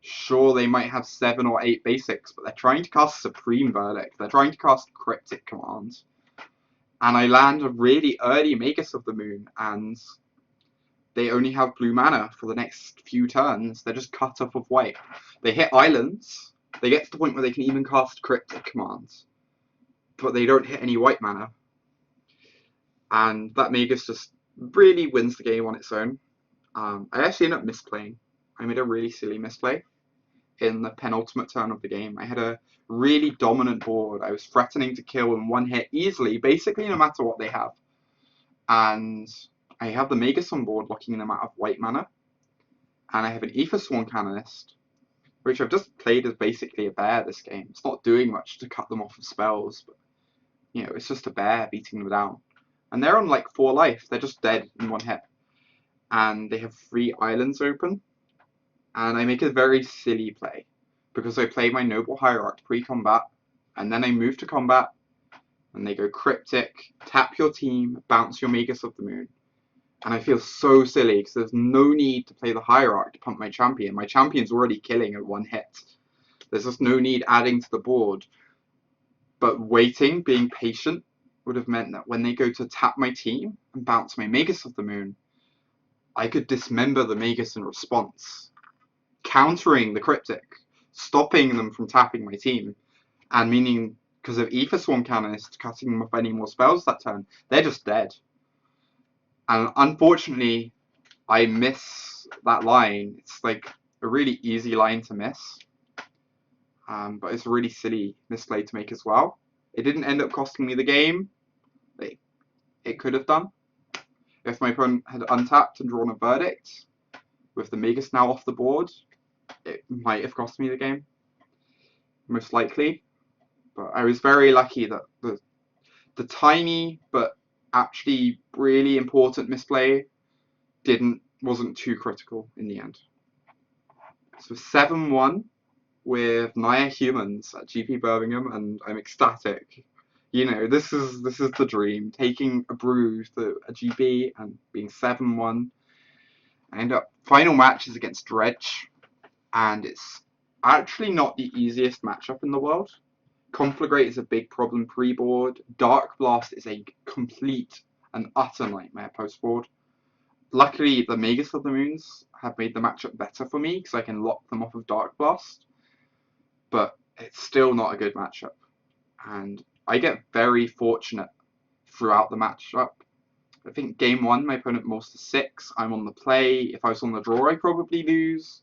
sure, they might have 7 or 8 basics, but they're trying to cast Supreme Verdict. They're trying to cast Cryptic Commands. And I land a really early Magus of the Moon, and they only have blue mana for the next few turns. They're just cut off of white. They hit islands. They get to the point where they can even cast Cryptic Commands, but they don't hit any white mana. And that Magus just really wins the game on its own. I actually ended up misplaying. I made a really silly misplay in the penultimate turn of the game. I had a really dominant board. I was threatening to kill in 1 hit easily, basically no matter what they have. And I have the Magus on board locking them out of white mana. And I have an Aethersworn Canonist, which I've just played as basically a bear this game. It's not doing much to cut them off of spells, but it's just a bear beating them down. And they're on 4 life. They're just dead in 1 hit. And they have 3 islands open. And I make a very silly play because I play my Noble Hierarch pre-combat, and then I move to combat, and they go Cryptic, tap your team, bounce your Magus of the Moon. And I feel so silly because there's no need to play the Hierarch to pump my champion. My champion's already killing at 1 hit. There's just no need adding to the board. But waiting, being patient, would have meant that when they go to tap my team and bounce my Magus of the Moon, I could dismember the Magus in response, countering the Cryptic, stopping them from tapping my team, and meaning because of Aethersworn Canonist cutting them off any more spells that turn, they're just dead. And unfortunately, I miss that line. It's a really easy line to miss, but it's a really silly misplay to make as well. It didn't end up costing me the game. It could have done. If my opponent had untapped and drawn a Verdict, with the Magus now off the board, it might have cost me the game, most likely. But I was very lucky that the tiny but actually really important misplay didn't wasn't too critical in the end. So 7-1 with Naya Humans at GP Birmingham, and I'm ecstatic. You know, this is the dream. Taking a brew to a GP and being 7-1. I end up final match is against Dredge, and it's actually not the easiest matchup in the world. Conflagrate is a big problem pre-board. Dark Blast is a complete and utter nightmare post-board. Luckily, the Magus of the Moons have made the matchup better for me because I can lock them off of Dark Blast, but it's still not a good matchup. And I get very fortunate throughout the matchup. I think game 1, my opponent morphs to 6. I'm on the play. If I was on the draw, I probably lose.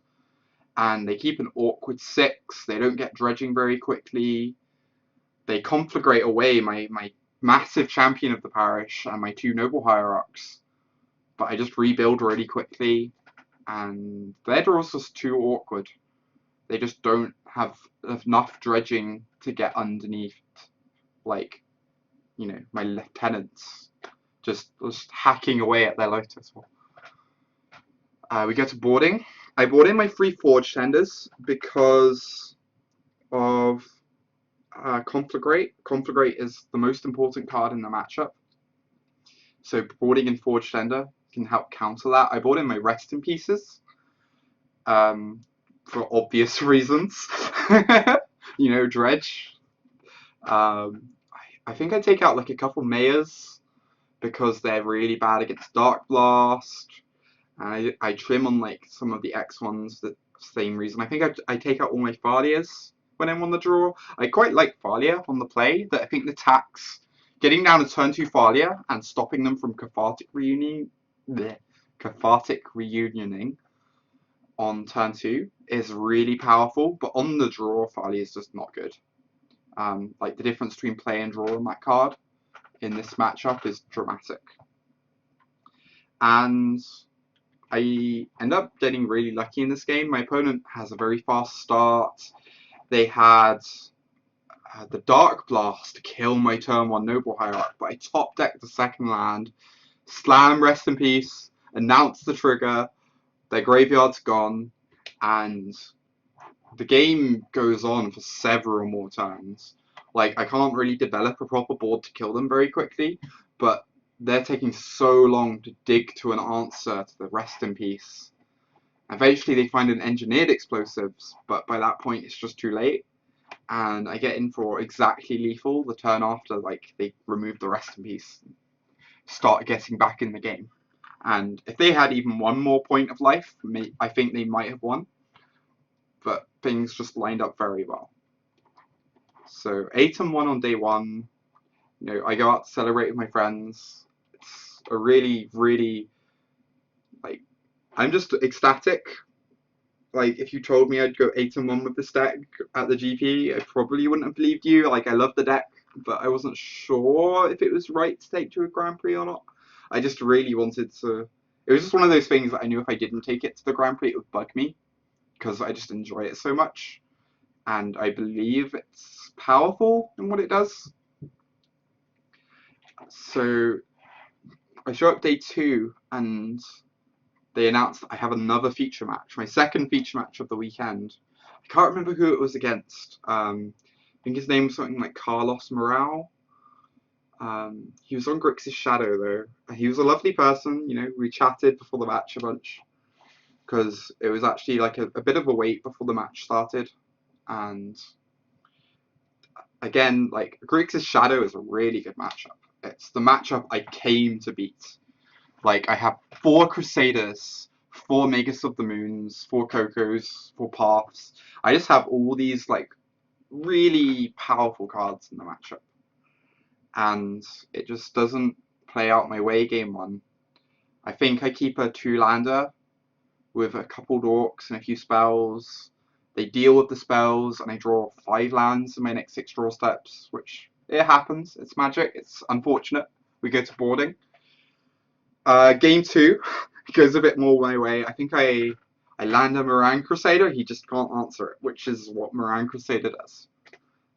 And they keep an awkward 6. They don't get dredging very quickly. They conflagrate away my massive champion of the parish and my 2 noble hierarchs. But I just rebuild really quickly. And their draw's just too awkward. They just don't have enough dredging to get underneath, like, you know, my lieutenants. Just hacking away at their Lotus. We go to boarding. I bought in my 3 Forge Tenders because of Conflagrate. Conflagrate is the most important card in the matchup. So boarding in Forge Tender can help counter that. I bought in my Rest in Pieces for obvious reasons. You know, Dredge. I think I take out like a couple Mayors because they're really bad against Dark Blast. And I trim on like some of the X ones the same reason. I think I take out all my Thalias when I'm on the draw. I quite like Thalia on the play, that I think the tax, getting down to turn 2 Thalia and stopping them from cathartic reunioning on turn 2 is really powerful, but on the draw, Thalia is just not good. Like the difference between play and draw on that card in this matchup is dramatic. And I end up getting really lucky in this game. My opponent has a very fast start. They had the Dark Blast to kill my turn 1 Noble Hierarch, but I top decked the second land, slam Rest in Peace, announce the trigger, their graveyard's gone, and the game goes on for several more turns. Like, I can't really develop a proper board to kill them very quickly, but they're taking so long to dig to an answer to the Rest in Peace. Eventually they find an engineered explosives, but by that point it's just too late. And I get in for exactly lethal the turn after, like, they remove the Rest in Peace, start getting back in the game. And if they had even one more point of life, I think they might have won. But things just lined up very well. So 8-1 on day 1. You know, I go out to celebrate with my friends. It's a really, really, like, I'm just ecstatic. Like, if you told me I'd go 8-1 with this deck at the GP, I probably wouldn't have believed you. Like, I love the deck, but I wasn't sure if it was right to take to a Grand Prix or not. I just really wanted to. It was just one of those things that I knew if I didn't take it to the Grand Prix, it would bug me, because I just enjoy it so much. And I believe it's powerful in what it does. So I show up day 2, and they announced that I have another feature match, my second feature match of the weekend. I can't remember who it was against. I think his name was something like Carlos Morale. He was on Grixis Shadow though. He was a lovely person, you know, we chatted before the match a bunch, because it was actually like a bit of a wait before the match started. And again, like, Grixis Shadow is a really good matchup. It's the matchup I came to beat. Like, I have 4 Crusaders, 4 Magus of the Moons, 4 Cocos, 4 Paths. I just have all these, like, really powerful cards in the matchup. And it just doesn't play out my way game 1. I think I keep a 2-lander with a couple Dorks and a few spells. They deal with the spells, and I draw 5 lands in my next 6 draw steps, which, it happens. It's Magic. It's unfortunate. We go to boarding. Game 2 goes a bit more my way. I think I land a Moran Crusader. He just can't answer it, which is what Moran Crusader does.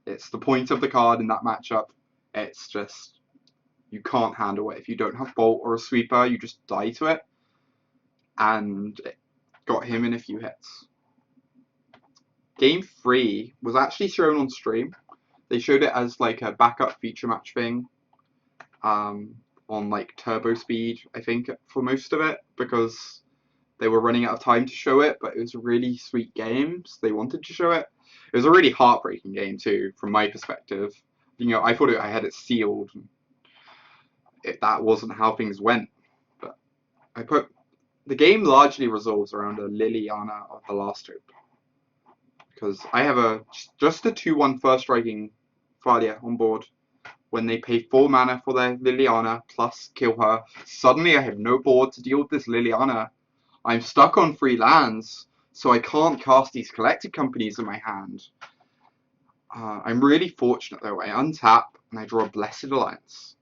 It's the point of the card in that matchup. It's just, you can't handle it. If you don't have Bolt or a Sweeper, you just die to it. and it got him in a few hits. Game 3 was actually shown on stream. They showed it as like a backup feature match thing, on like turbo speed, I think, for most of it, because they were running out of time to show it, but it was a really sweet game, so they wanted to show it. It was a really heartbreaking game too, from my perspective. You know, I thought I had it sealed. That wasn't how things went. But the game largely resolves around a Lilliana of the Last Hope, because I have just a 2/1 first striking Thalia on board. When they pay 4 mana for their Lilliana plus kill her, suddenly I have no board to deal with this Lilliana. I'm stuck on 3 lands, so I can't cast these collected companies in my hand. I'm really fortunate though. I untap and I draw a Blessed Alliance.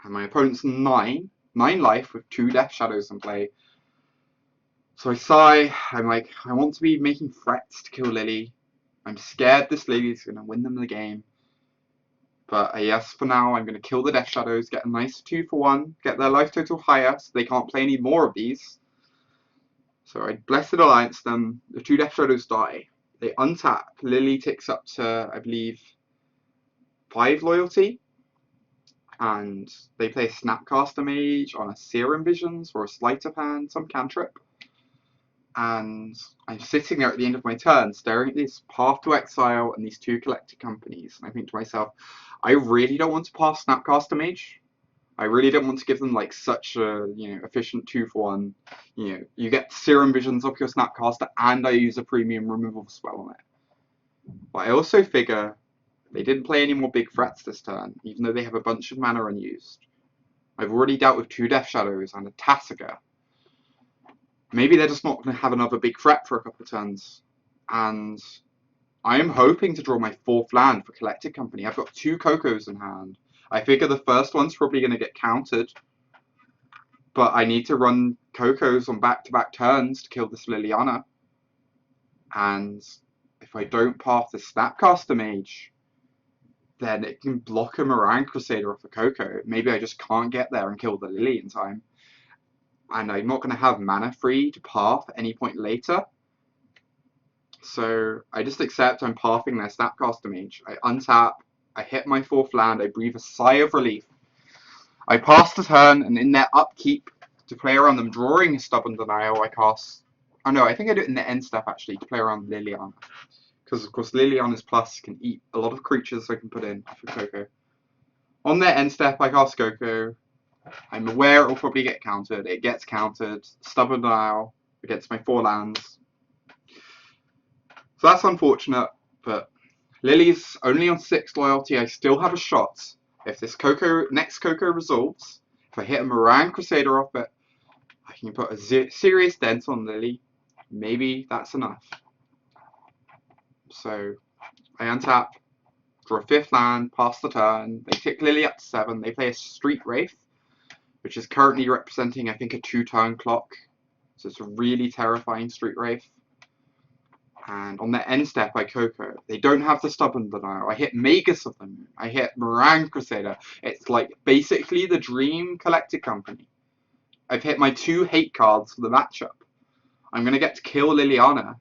And my opponent's 9 life with 2 Death Shadows in play. So I sigh. I'm like, I want to be making threats to kill Lily. I'm scared this Lily's going to win them the game. But yes, for now, I'm going to kill the Death Shadows, get a nice 2-for-1, get their life total higher so they can't play any more of these. So I Blessed Alliance them, the 2 Death Shadows die. They untap, Lily ticks up to, I believe, 5 loyalty. And they play a Snapcaster Mage on a Serum Visions or a Sleight of Hand, some cantrip. And I'm sitting there at the end of my turn, staring at this Path to Exile and these 2 collected companies. And I think to myself, I really don't want to pass Snapcaster Mage. I really don't want to give them like such a efficient 2-for-1. You get Serum Visions off your Snapcaster, and I use a premium removal spell on it. But I also figure they didn't play any more big threats this turn, even though they have a bunch of mana unused. I've already dealt with 2 Death Shadows and a Tasiga. Maybe they're just not going to have another big threat for a couple of turns. And I am hoping to draw my 4th land for Collected Company. I've got 2 Cocos in hand. I figure the first one's probably going to get countered. But I need to run Cocos on back-to-back turns to kill this Liliana. And if I don't path the Snapcaster Mage, then it can block a Moran Crusader off a Coco. Maybe I just can't get there and kill the Lily in time. And I'm not going to have mana free to path at any point later. So I just accept I'm pathing their Snapcaster Mage. I untap, I hit my 4th land, I breathe a sigh of relief. I pass the turn, and in their upkeep, to play around them drawing Stubborn Denial, I cast... Oh no, I think I do it in the end step actually, to play around Liliana. Because of course Liliana's plus can eat a lot of creatures I can put in for Coco. On their end step, I cast Coco. I'm aware it will probably get countered. It gets countered. Stubborn Denial against my 4 lands. So that's unfortunate, but Lily's only on 6 loyalty. I still have a shot. If this next Coco resolves, if I hit a Moran Crusader off it, I can put a serious dent on Lily. Maybe that's enough. So I untap, draw a 5th land, pass the turn. They tick Lily up to 7. They play a Street Wraith, which is currently representing, I think, a 2-turn clock. So it's a really terrifying Street Wraith. And on their end step, I Coco. They don't have the Stubborn Denial. I hit Magus of them. I hit Moran Crusader. It's like basically the dream Collected Company. I've hit my 2 hate cards for the matchup. I'm going to get to kill Liliana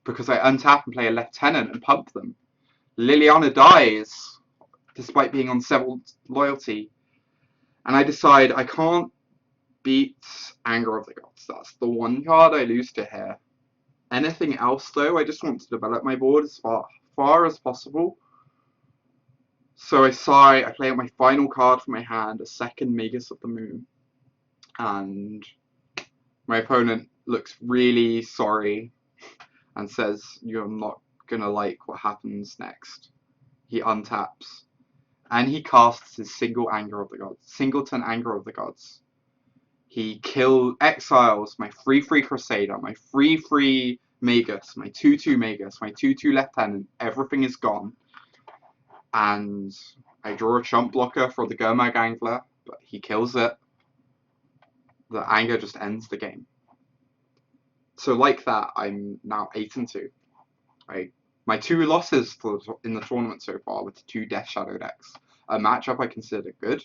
because I untap and play a Lieutenant and pump them. Liliana dies despite being on 7 loyalty. And I decide I can't beat Anger of the Gods. That's the one card I lose to here. Anything else though, I just want to develop my board as far as possible. So I sigh, I play out my final card from my hand, a 2nd Magus of the Moon. And my opponent looks really sorry and says, "You're not gonna like what happens next." He untaps. And he casts his singleton Anger of the Gods. He exiles my 3/3 Crusader, my 3/3 Magus, my 2/2 Magus, my 2/2 Lieutenant. Everything is gone. And I draw a chump blocker for the Gurmag Angler, but he kills it. The anger just ends the game. So like that, I'm now 8-2. My 2 losses in the tournament so far with the 2 Death Shadow decks. A matchup I consider good,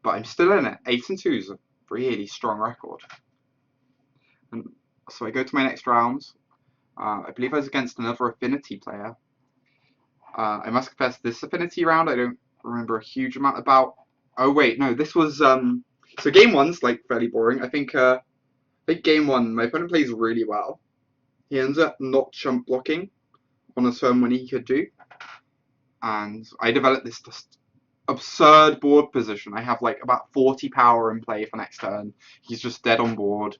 but I'm still in it. 8-2 is a really strong record. And so I go to my next round. I believe I was against another affinity player. I must confess, this affinity round I don't remember a huge amount about. Oh wait, no, this was so game one's like fairly boring. I think game one my opponent plays really well. He ends up not chump blocking on a turn when he could do, and I developed this just absurd board position. I have like about 40 power in play for next turn. He's just dead on board,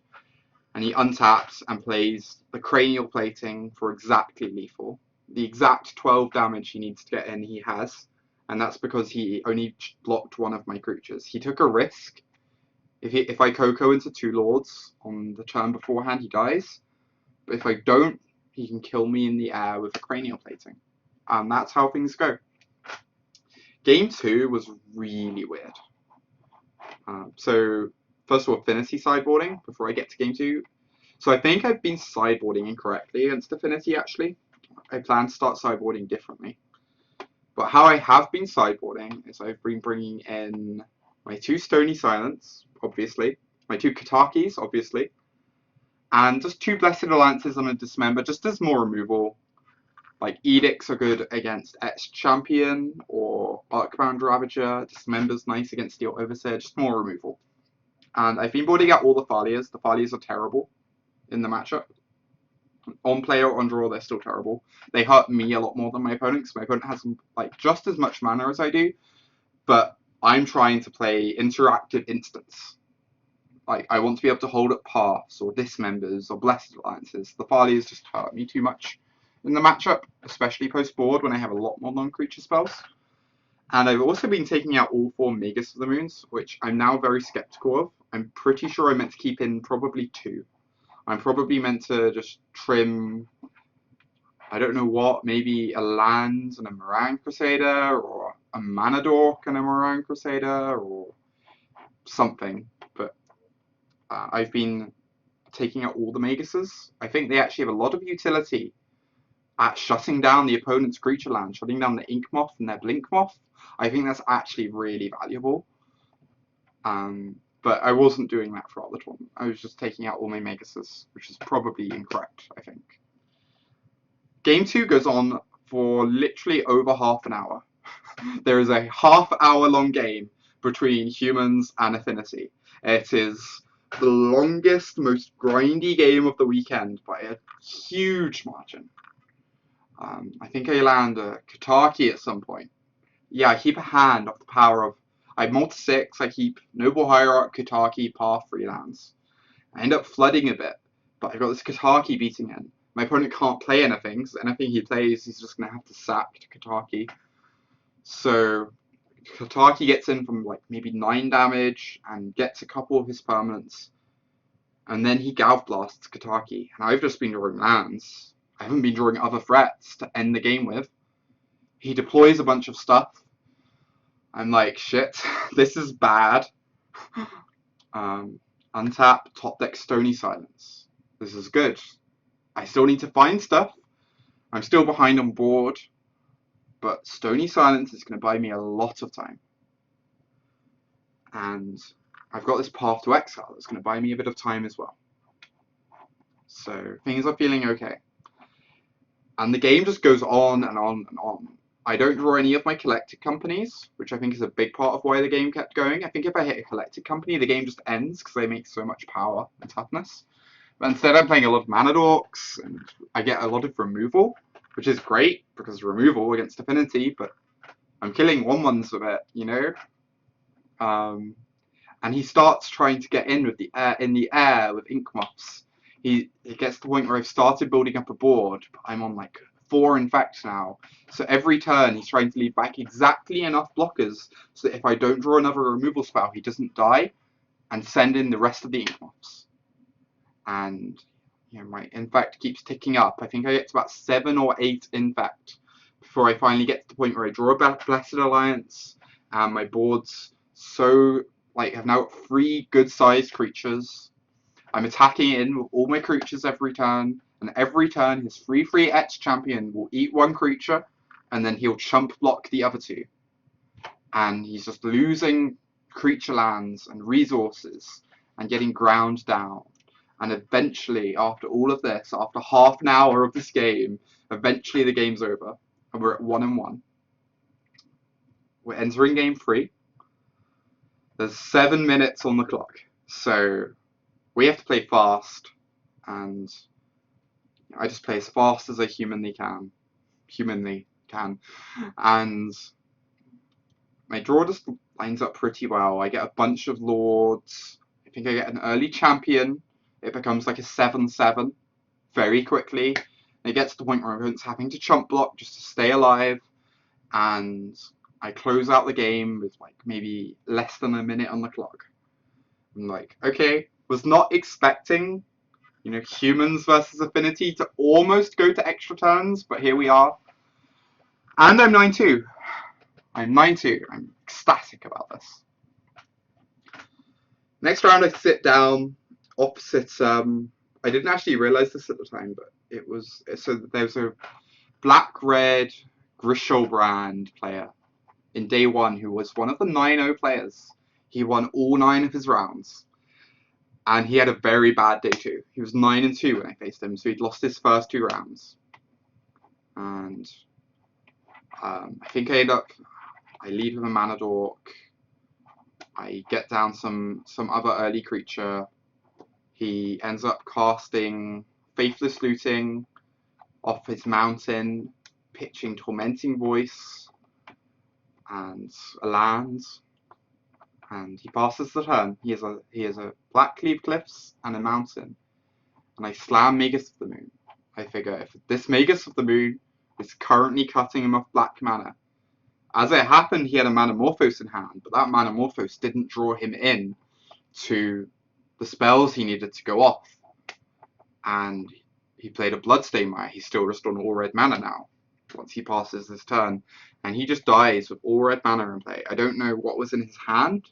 and he untaps and plays the cranial plating for exactly lethal. The exact 12 damage he needs to get in, he has, and that's because he only blocked one of my creatures. He took a risk. If I Coco into two lords on the turn beforehand, he dies. But if I don't, he can kill me in the air with the cranial plating. And that's how things go. Game two was really weird. So first of all, affinity sideboarding before I get to game two. So I think I've been sideboarding incorrectly against affinity actually. I plan to start sideboarding differently. But how I have been sideboarding is I've been bringing in my two Stony Silence, obviously, my two Katakis, obviously, and just two Blessed Alliances on a Dismember, just as more removal. Like Edicts are good against Etched Champion or Arcbound Ravager. Dismember's nice against Steel Overseer, just more removal. And I've been boarding out all the Thalias. The Thalias are terrible in the matchup. On play or on draw, they're still terrible. They hurt me a lot more than my opponent, because my opponent has like just as much mana as I do, but I'm trying to play interactive instants. Like, I want to be able to hold up paths or dismembers or blessed alliances. The Thalias just hurt me too much in the matchup, especially post-board when I have a lot more non-creature spells. And I've also been taking out all four Magus of the Moons, which I'm now very skeptical of. I'm pretty sure I meant to keep in probably two. I'm probably meant to just trim, I don't know what, maybe a land and a Meringue Crusader, or a Mana Dork and a Meringue Crusader, or something. But I've been taking out all the Maguses. I think they actually have a lot of utility at shutting down the opponent's creature land, shutting down the Ink Moth and their Blink Moth. I think that's actually really valuable. But I wasn't doing that throughout the tournament. I was just taking out all my Maguses, which is probably incorrect, I think. Game 2 goes on for literally over half an hour. There is a half-hour long game between Humans and Affinity. It is the longest, most grindy game of the weekend by a huge margin. I think I land a Kataki at some point. Yeah, I keep a hand off the power of... I multi-6, I keep Noble Hierarch, Kataki, Path, Freelance. I end up flooding a bit, but I've got this Kataki beating in. My opponent can't play anything, so anything he plays, he's just going to have to sack to Kataki. So Kataki gets in from like maybe 9 damage and gets a couple of his permanents. And then he Galv Blasts Kataki. And I've just been drawing lands. I haven't been drawing other threats to end the game with. He deploys a bunch of stuff. I'm like, shit, this is bad. Untap, top deck Stony Silence. This is good. I still need to find stuff. I'm still behind on board. But Stony Silence is going to buy me a lot of time. And I've got this Path to Exile that's going to buy me a bit of time as well. So things are feeling okay. And the game just goes on and on and on. I don't draw any of my collected companies, which I think is a big part of why the game kept going. I think if I hit a collected company, the game just ends because they make so much power and toughness. But instead I'm playing a lot of Mana Dorks, and I get a lot of removal, which is great because removal against Affinity, but I'm killing 1/1s with it, you know? And he starts trying to get in with the air with Ink Moths. It gets to the point where I've started building up a board, but I'm on like 4 infect now. So every turn he's trying to leave back exactly enough blockers so that if I don't draw another removal spell, he doesn't die, and send in the rest of the Ink Moths. And you know, my infect keeps ticking up. I think I get to about 7 or 8 infect before I finally get to the point where I draw a Blessed Alliance, and my board's so like have now got 3 good-sized creatures. I'm attacking in with all my creatures every turn, and every turn his 3/3 Etched Champion will eat 1 creature, and then he'll chump block the other 2. And he's just losing creature lands and resources and getting ground down. And eventually, after all of this, after half an hour of this game, eventually the game's over. And we're at 1-1. We're entering game 3. There's 7 minutes on the clock. So we have to play fast. And I just play as fast as I humanly can. And my draw just lines up pretty well. I get a bunch of lords. I think I get an early champion. It becomes like a 7-7 very quickly. It gets to the point where everyone's having to chump block just to stay alive. And I close out the game with like maybe less than a minute on the clock. I'm like, okay, was not expecting, humans versus affinity to almost go to extra turns, but here we are. And I'm 9-2. I'm 9-2. I'm ecstatic about this. Next round, I sit down opposite. I didn't actually realize this at the time, but it was so there's a black-red Grisholbrand player in day 1 who was one of the 9-0 players. He won all 9 of his rounds, and he had a very bad day 2. He was 9-2 when I faced him, so he'd lost his first 2 rounds. And I think I lead with a mana Dork. I get down some other early creature. He ends up casting Faithless Looting off his mountain, pitching Tormenting Voice and a land, and he passes the turn. He has a Black Cleave Cliffs and a mountain, and I slam Magus of the Moon. I figure if this Magus of the Moon is currently cutting him off black mana. As it happened, he had a Manamorphose in hand, but that Manamorphose didn't draw him in to the spells he needed to go off. And he played a Bloodstain Mire. He's still just on all red mana now, once he passes this turn. And he just dies with all red mana in play. I don't know what was in his hand,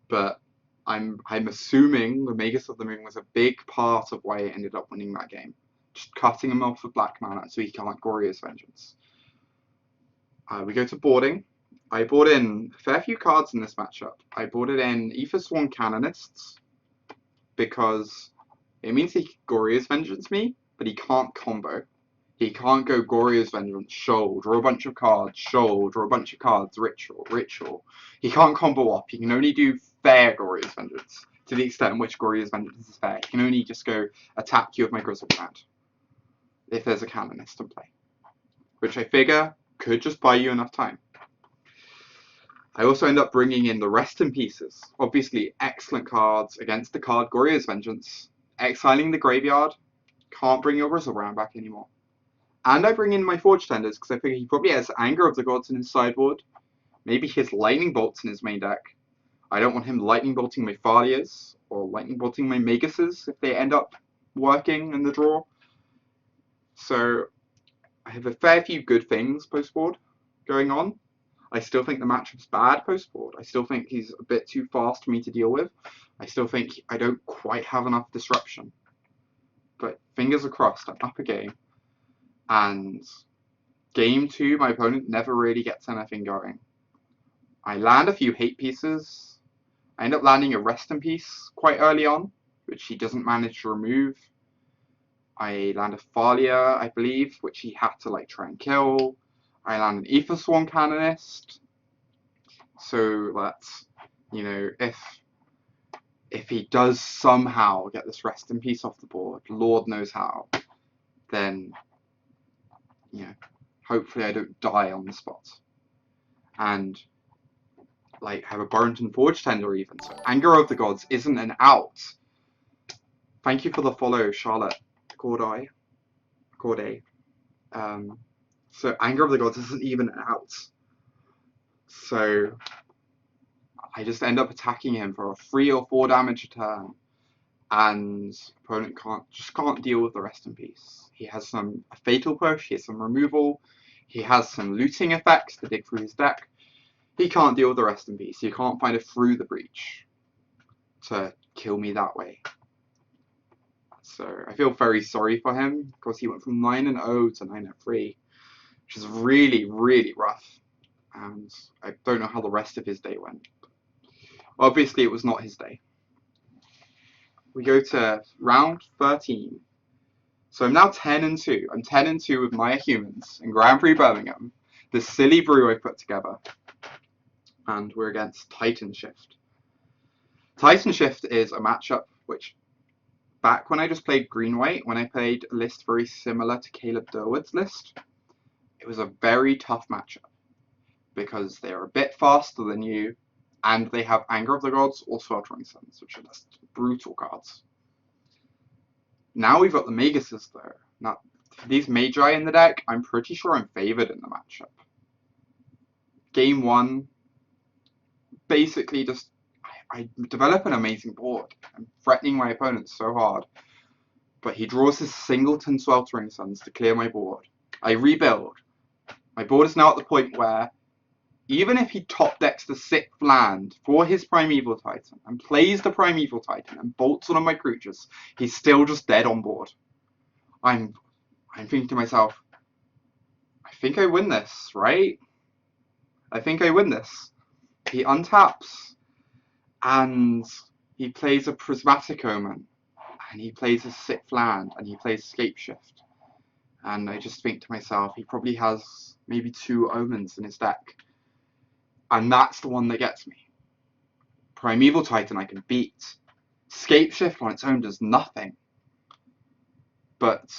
but I'm assuming the Magus of the Moon was a big part of why he ended up winning that game. Just cutting him off with black mana so he can't Glorious Vengeance. We go to boarding. I bought in a fair few cards in this matchup. I bought it in Aethersworn Canonists because it means he can Glorious Vengeance me, but he can't combo. He can't go Glorious Vengeance, shoal, draw a bunch of cards, shoal, draw a bunch of cards, ritual. He can't combo up. He can only do fair Glorious Vengeance to the extent in which Glorious Vengeance is fair. He can only just go attack you with my Grizzlebrand if there's a Canonist in play, which I figure could just buy you enough time. I also end up bringing in the Rest in Pieces. Obviously, excellent cards against the card Glorious Vengeance. Exiling the graveyard. Can't bring your Grizzlebrand back anymore. And I bring in my Forge Tenders because I figure he probably has Anger of the Gods in his sideboard. Maybe he has Lightning Bolts in his main deck. I don't want him Lightning Bolting my Thalias or Lightning Bolting my Maguses if they end up working in the draw. So I have a fair few good things post-board going on. I still think the matchup's bad post-board. I still think he's a bit too fast for me to deal with. I still think I don't quite have enough disruption. But fingers are crossed, I'm up a game. And game 2, my opponent never really gets anything going. I land a few hate pieces. I end up landing a Rest in Peace quite early on, which he doesn't manage to remove. I land a Thalia, I believe, which he had to try and kill. I land an Aethersworn Canonist. So that's, if he does somehow get this Rest in Peace off the board, Lord knows how, then, hopefully I don't die on the spot. And, have a Burrington Forge Tender even. So Anger of the Gods isn't an out. Thank you for the follow, Charlotte Corday. So Anger of the Gods isn't even out. So I just end up attacking him for a 3 or 4 damage a turn, and opponent can't deal with the Rest in Peace. He has a Fatal Push, he has some removal, he has some looting effects to dig through his deck. He can't deal with the Rest in Peace. He can't find a Through the Breach to kill me that way. So I feel very sorry for him because he went from 9-0 to 9-3, which is really, really rough. And I don't know how the rest of his day went. Obviously, it was not his day. We go to round 13. So I'm now 10-2. I'm 10-2 with Naya Humans in Grand Prix Birmingham. This silly brew I put together. And we're against Titan Shift. Titan Shift is a matchup which, back when I just played green-white, when I played a list very similar to Caleb Durwood's list, it was a very tough matchup because they're a bit faster than you and they have Anger of the Gods or Sweltering Suns, which are just brutal cards. Now we've got the Maguses though. Now, for these Magi in the deck, I'm pretty sure I'm favoured in the matchup. Game 1, basically just, I develop an amazing board. I'm threatening my opponents so hard. But he draws his Singleton Sweltering Suns to clear my board. I rebuild. My board is now at the point where, even if he top decks the 6th land for his Primeval Titan and plays the Primeval Titan and bolts one of my creatures, he's still just dead on board. I'm thinking to myself, I think I win this, right? I think I win this. He untaps and he plays a Prismatic Omen and he plays a 6th land and he plays Scape Shift. And I just think to myself, he probably has maybe 2 Omens in his deck. And that's the one that gets me. Primeval Titan I can beat. Scape Shift on its own does nothing. But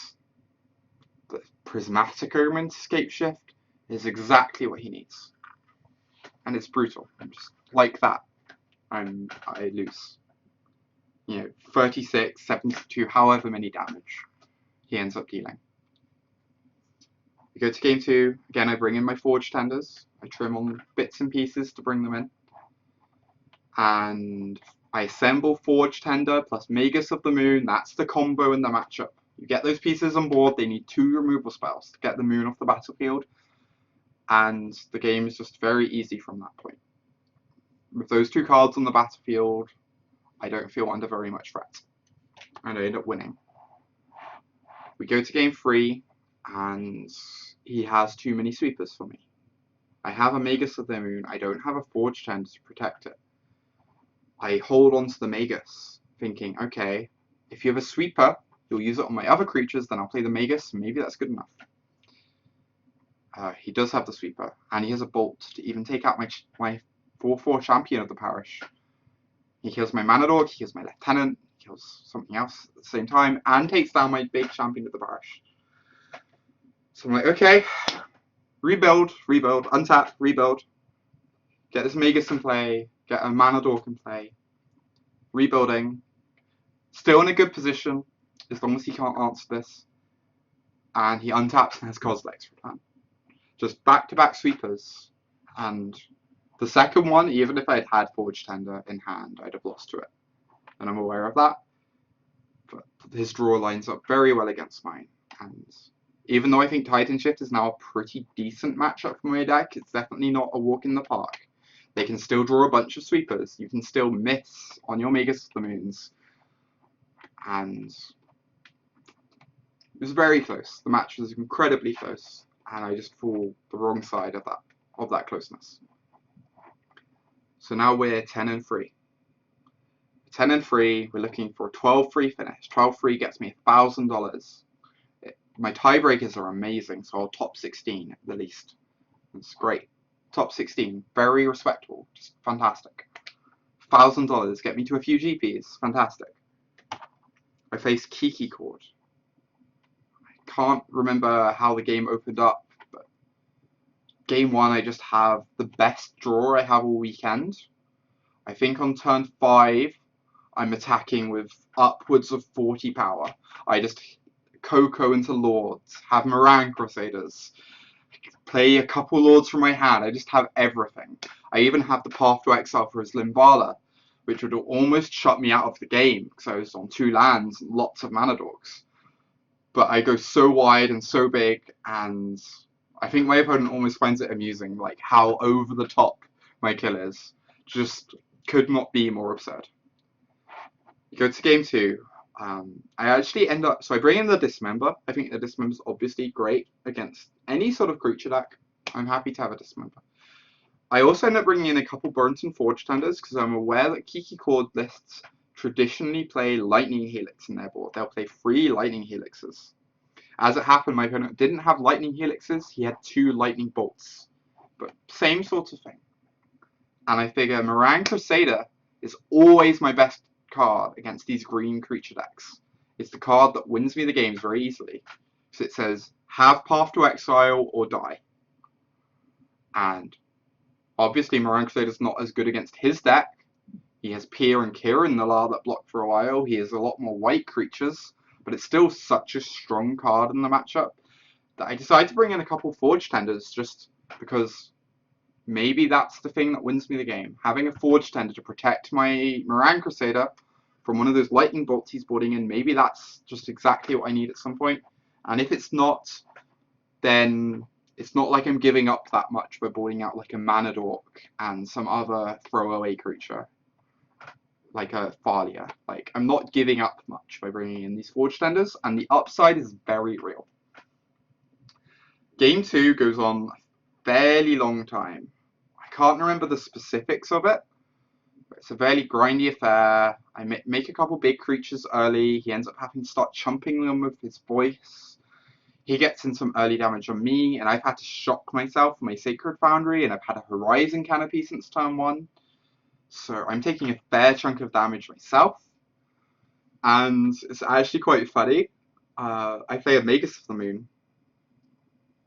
the Prismatic Omen Scape Shift is exactly what he needs. And it's brutal. Just like that, I lose. 36, 72, however many damage he ends up dealing. We go to game 2. Again, I bring in my Forge Tenders. I trim on bits and pieces to bring them in. And I assemble Forge Tender plus Magus of the Moon. That's the combo in the matchup. You get those pieces on board. They need 2 removal spells to get the Moon off the battlefield. And the game is just very easy from that point. With those 2 cards on the battlefield, I don't feel under very much threat. And I end up winning. We go to game 3. And he has too many sweepers for me. I have a Magus of the Moon. I don't have a Forge Tender to protect it. I hold on to the Magus, thinking, okay, if you have a sweeper, you'll use it on my other creatures, then I'll play the Magus, and maybe that's good enough. He does have the sweeper, and he has a bolt to even take out my 4/4 champion of the parish. He kills my Mana Dog, he kills my Lieutenant, he kills something else at the same time, and takes down my big champion of the parish. So I'm like, okay, rebuild, untap, rebuild. Get this Magus in play, get a Mana Dork in play. Rebuilding. Still in a good position, as long as he can't answer this. And he untaps and has Kozilek's return. Just back-to-back sweepers. And the second one, even if I'd had Forge Tender in hand, I'd have lost to it. And I'm aware of that. But his draw lines up very well against mine. And even though I think Titan Shift is now a pretty decent matchup for my deck, it's definitely not a walk in the park. They can still draw a bunch of sweepers. You can still miss on your Magus of the Moons. And it was very close. The match was incredibly close. And I just fall the wrong side of that closeness. So now we're 10-3. 10-3, we're looking for a 12-3 finish. 12-3 gets me $1,000. My tiebreakers are amazing, so I'll top 16 at the least. That's great. Top 16, very respectable, just fantastic. $1,000, get me to a few GPs, fantastic. I face Kiki Cord. I can't remember how the game opened up, but game 1 I just have the best draw I have all weekend. I think on turn 5 I'm attacking with upwards of 40 power. I just Coco into Lords, have Moran Crusaders, play a couple Lords from my hand. I just have everything. I even have the Path to Exile for his Limbala, which would almost shut me out of the game because I was on 2 lands and lots of Mana Dogs. But I go so wide and so big, and I think my opponent almost finds it amusing, like how over the top my kill is. Just could not be more absurd. You go to game 2. I actually end up, so I bring in the Dismember. I think the Dismember is obviously great against any sort of creature deck. I'm happy to have a Dismember. I also end up bringing in a couple Burnt and Forge Tenders because I'm aware that Kiki Cord lists traditionally play Lightning Helix in their board. They'll play 3 Lightning Helixes. As it happened, my opponent didn't have Lightning Helixes, he had 2 Lightning Bolts. But same sort of thing. And I figure Moran Crusader is always my best card against these green creature decks. It's the card that wins me the games very easily. So it says, have Path to Exile or die. And obviously Moran Crusader's not as good against his deck. He has Pier and Kieran Nala that block for a while. He has a lot more white creatures, but it's still such a strong card in the matchup that I decided to bring in a couple Forge Tenders just because maybe that's the thing that wins me the game. Having a Forge Tender to protect my Moran Crusader from one of those lightning bolts he's boarding in, maybe that's just exactly what I need at some point. And if it's not, then it's not like I'm giving up that much by boarding out like a Mana Dork and some other throwaway creature, like a Thalia. Like, I'm not giving up much by bringing in these Forge Tenders, and the upside is very real. Game 2 goes on a fairly long time. I can't remember the specifics of it. It's a fairly grindy affair. I make a couple big creatures early. He ends up having to start chumping them with his voice. He gets in some early damage on me, and I've had to shock myself for my Sacred Foundry, and I've had a Horizon Canopy since turn 1. So I'm taking a fair chunk of damage myself. And it's actually quite funny. I play a Magus of the Moon.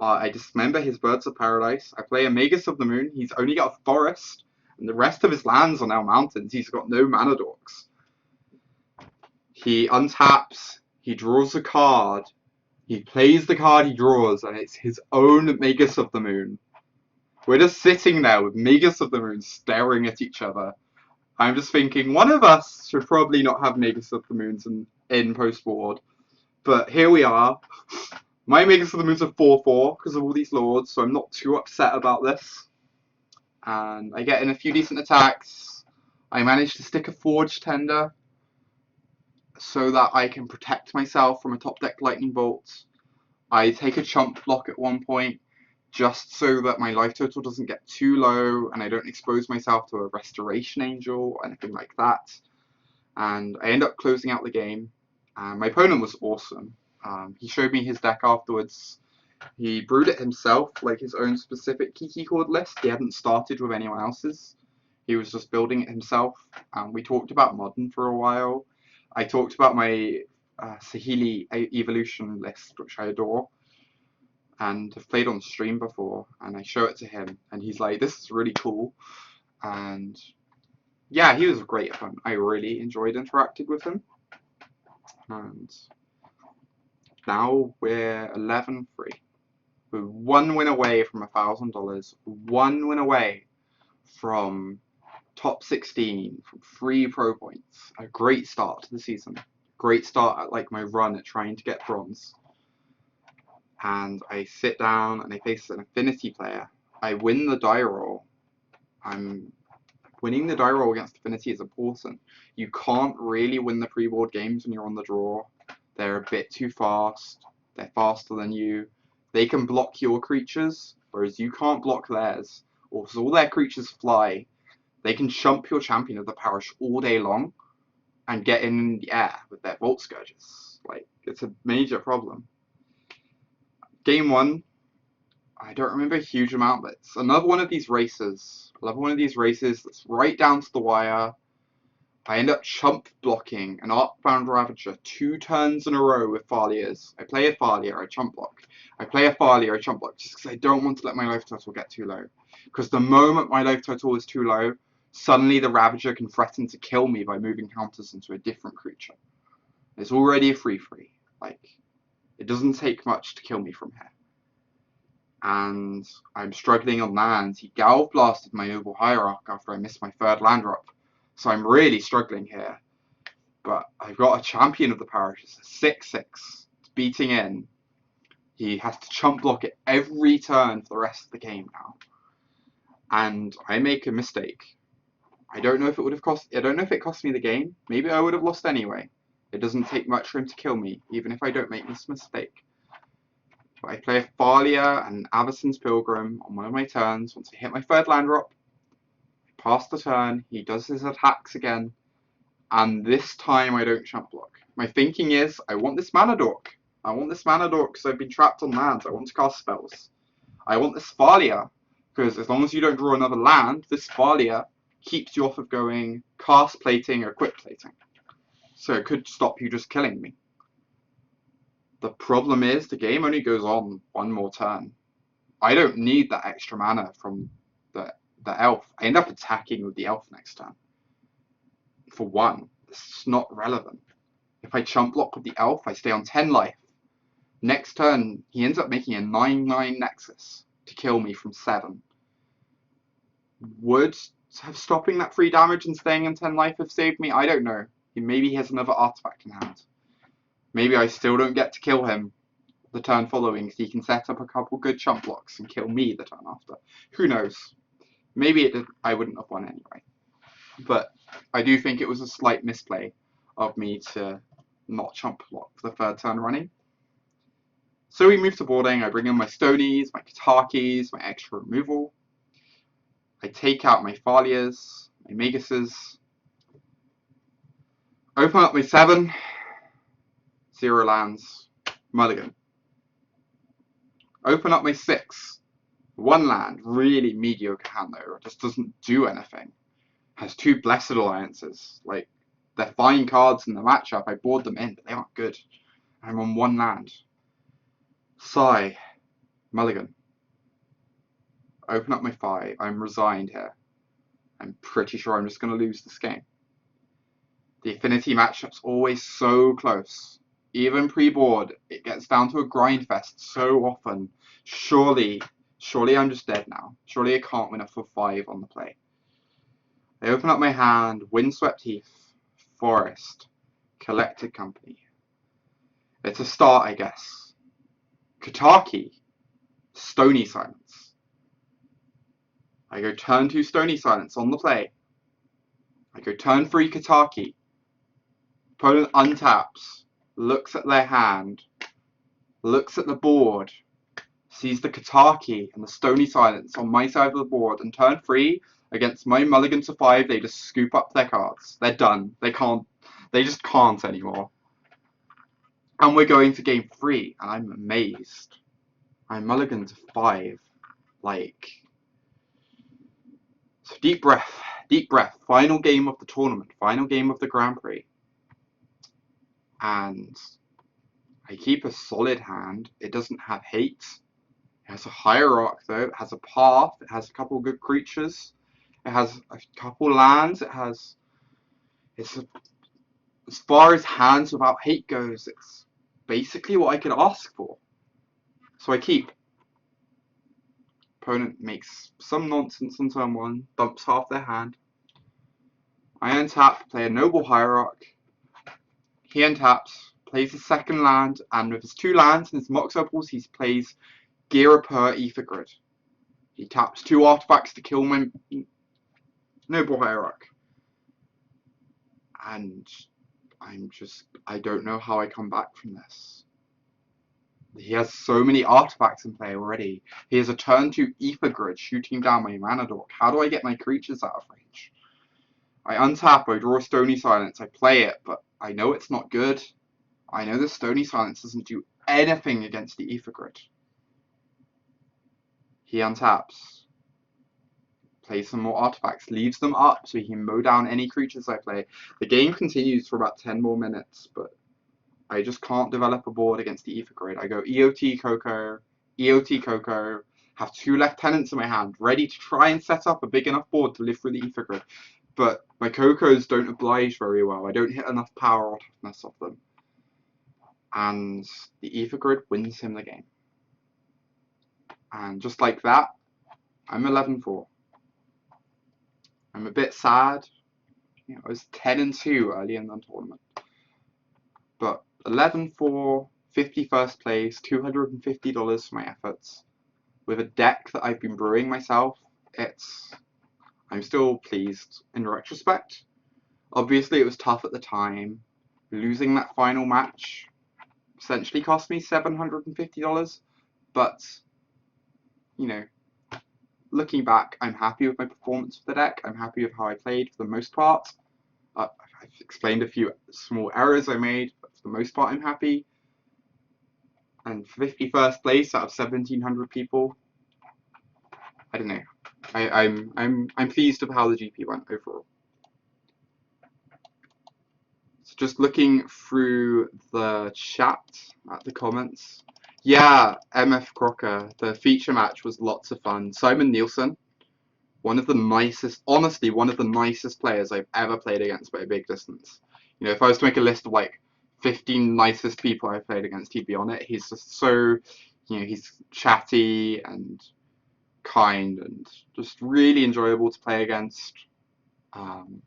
I dismember his Birds of Paradise. I play a Magus of the Moon. He's only got a forest, and the rest of his lands are now mountains. He's got no Mana Dorks. He untaps, he draws a card, he plays the card he draws, and it's his own Magus of the Moon. We're just sitting there with Magus of the Moon staring at each other. I'm just thinking, one of us should probably not have Magus of the Moons in post-board. But here we are. My Magus of the Moons are 4/4 because of all these lords, so I'm not too upset about this. And I get in a few decent attacks. I manage to stick a Forge Tender so that I can protect myself from a top deck Lightning Bolt. I take a chump block at one point just so that my life total doesn't get too low and I don't expose myself to a Restoration Angel or anything like that. And I end up closing out the game. My opponent was awesome. He showed me his deck afterwards. He brewed it himself, like his own specific Kiki chord list. He hadn't started with anyone else's. He was just building it himself. We talked about Modern for a while. I talked about my Sahili Evolution list, which I adore, and have played on stream before, and I show it to him, and he's like, this is really cool. And yeah, he was great fun. I really enjoyed interacting with him. And now we're 11-3. We're 1 win away from $1,000. 1 win away from top 16, from 3 pro points. A great start to the season. Great start at like my run at trying to get bronze. And I sit down and I face an affinity player. I win the die roll. Winning the die roll against affinity is important. You can't really win the pre-board games when you're on the draw. They're a bit too fast. They're faster than you. They can block your creatures, whereas you can't block theirs. Also, all their creatures fly. They can chump your champion of the parish all day long and get in the air with their Bolt Scourges. Like, it's a major problem. Game 1, I don't remember a huge amount, but it's another one of these races. Another one of these races that's right down to the wire. I end up chump blocking an Arcbound Ravager 2 turns in a row with Thalias. I play a Thalia, I chump block. I play a Thalia, I chump block, just because I don't want to let my life total get too low. Because the moment my life total is too low, suddenly the Ravager can threaten to kill me by moving counters into a different creature. It's already a 3/3. Like, it doesn't take much to kill me from here. And I'm struggling on lands. He Galv Blasted my Noble Hierarch after I missed my 3rd land drop. So I'm really struggling here. But I've got a Champion of the Parish. It's a 6/6. It's beating in. He has to chump block it every turn for the rest of the game now. And I make a mistake. I don't know if it cost me the game. Maybe I would have lost anyway. It doesn't take much for him to kill me, even if I don't make this mistake. But I play a Thalia and Avacyn's Pilgrim on one of my turns. Once I hit my 3rd land drop, I pass the turn, he does his attacks again, And this time I don't chump block. My thinking is, I want this mana Dork. I want this mana Dork because I've been trapped on lands. I want to cast spells. I want this Thalia because as long as you don't draw another land, this Thalia keeps you off of going cast plating or equip plating. So it could stop you just killing me. The problem is the game only goes on one more turn. I don't need that extra mana from the elf. I end up attacking with the elf next turn. For one, it's not relevant. If I chump block with the elf, I stay on 10 life. Next turn, he ends up making a 9/9 Nexus to kill me from 7. Would have stopping that 3 damage and staying on 10 life have saved me? I don't know. Maybe he has another artifact in hand. Maybe I still don't get to kill him the turn following, so he can set up a couple good chump blocks and kill me the turn after. Who knows? Maybe I wouldn't have won anyway. But I do think it was a slight misplay of me to not chump block for the 3rd turn running. So we move to boarding. I bring in my Stonies, my Katakis, my extra removal. I take out my Thalias, my Maguses. Open up my 7. 0 lands. Mulligan. Open up my 6. 1 land. Really mediocre hand though. It just doesn't do anything. Has 2 Blessed Alliances. Like, they're fine cards in the matchup. I board them in, but they aren't good. I'm on 1 land. Sigh. Mulligan. Open up my 5. I'm resigned here. I'm pretty sure I'm just going to lose this game. The affinity matchup's always so close. Even pre-board, it gets down to a grind fest so often. Surely I'm just dead now. Surely I can't win a for 5 on the play. I open up my hand, Windswept Heath, Forest, Collected Company. It's a start, I guess. Kataki, Stony Silence. I go turn 2 Stony Silence on the play. I go turn 3 Kataki. Opponent untaps, looks at their hand, looks at the board, sees the Kataki and the Stony Silence on my side of the board, and turn 3 against my mulligan to 5, they just scoop up their cards. They're done. They just can't anymore. And we're going to game 3, and I'm amazed. I mulligan to 5. Like, so deep breath. Final game of the tournament, final game of the Grand Prix. And I keep a solid hand. It doesn't have hate. It has a hierarch though. It has a path. It has a couple good creatures. It has a couple lands. As far as hands without hate goes, it's basically what I could ask for. So I keep. Opponent makes some nonsense on turn 1, dumps half their hand. I untap, play a noble hierarch. He untaps, plays his 2nd land, and with his 2 lands and his Mox Opals, he plays Girapur Ether Grid. He taps 2 artifacts to kill my Noble Hierarch. And I don't know how I come back from this. He has so many artifacts in play already. He has a turn 2 Ether Grid shooting down my mana Dork. How do I get my creatures out of range? I untap, I draw a Stony Silence, I play it, but I know it's not good. I know the Stony Silence doesn't do anything against the Ether Grid. He untaps, plays some more artifacts, leaves them up so he can mow down any creatures I play. The game continues for about 10 more minutes, but I just can't develop a board against the Ether Grid. I go EOT Coco, have 2 lieutenants in my hand, ready to try and set up a big enough board to live through the Ether Grid. But my Cocos don't oblige very well. I don't hit enough power or toughness off them. And the Ether Grid wins him the game. And just like that, I'm 11-4. I'm a bit sad. I was 10-2 early in the tournament. But 11-4, 51st place, $250 for my efforts. With a deck that I've been brewing myself, I'm still pleased in retrospect. Obviously, it was tough at the time. Losing that final match essentially cost me $750. But, looking back, I'm happy with my performance of the deck. I'm happy with how I played for the most part. I I've explained a few small errors I made, but for the most part, I'm happy. And 51st place out of 1,700 people. I don't know. I'm pleased with how the GP went overall. So just looking through the chat at the comments. Yeah, MF Crocker. The feature match was lots of fun. Simon Nielsen, one of the nicest, honestly, one of the nicest players I've ever played against by a big distance. You know, if I was to make a list of like 15 nicest people I've played against, he'd be on it. He's just so, you know, he's chatty and kind and just really enjoyable to play against. Um,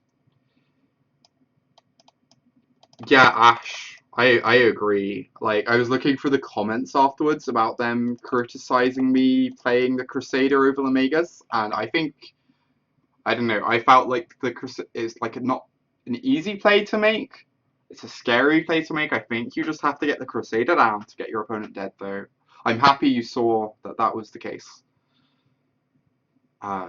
yeah, Ash, I agree. Like, I was looking for the comments afterwards about them criticizing me playing the Crusader over the Megas, and I think, I don't know, I felt like the Crusader is like not an easy play to make. It's a scary play to make. I think you just have to get the Crusader down to get your opponent dead, though. I'm happy you saw that that was the case.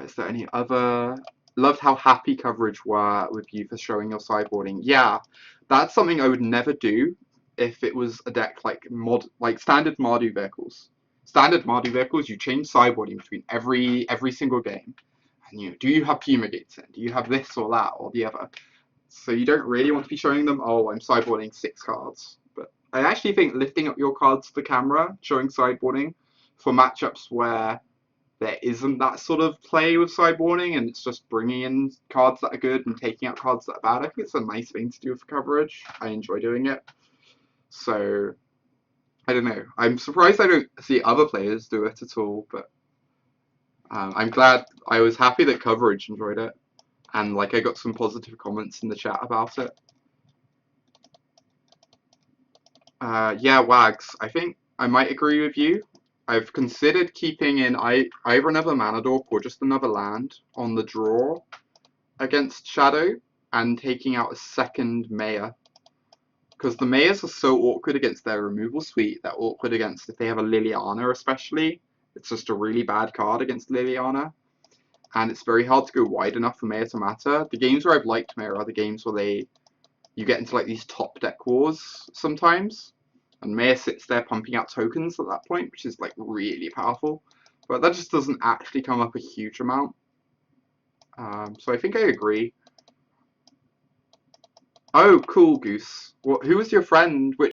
Is there any other? Loved how happy coverage were with you for showing your sideboarding. Yeah, that's something I would never do if it was a deck like standard Mardu vehicles. Standard Mardu vehicles, you change sideboarding between every single game. And you know, do you have fumigates in? Do you have this or that or the other? So you don't really want to be showing them, oh, I'm sideboarding 6 cards. But I actually think lifting up your cards to the camera, showing sideboarding for matchups where there isn't that sort of play with sideboarding and it's just bringing in cards that are good and taking out cards that are bad. I think it's a nice thing to do for coverage. I enjoy doing it. So, I don't know. I'm surprised I don't see other players do it at all, but I'm glad. I was happy that coverage enjoyed it. And like I got some positive comments in the chat about it. Yeah, Wags, I think I might agree with you. I've considered keeping in either another mana dork or just another land on the draw against Shadow and taking out a second Mayor. Because the Mayors are so awkward against their removal suite, they're awkward against if they have a Lilliana especially. It's just a really bad card against Lilliana. And it's very hard to go wide enough for Mayor to matter. The games where I've liked Mayor are the games where you get into like these top deck wars sometimes. And Mayor sits there pumping out tokens at that point, which is like really powerful. But that just doesn't actually come up a huge amount. So I think I agree. Oh, cool, Goose. Who was your friend? Which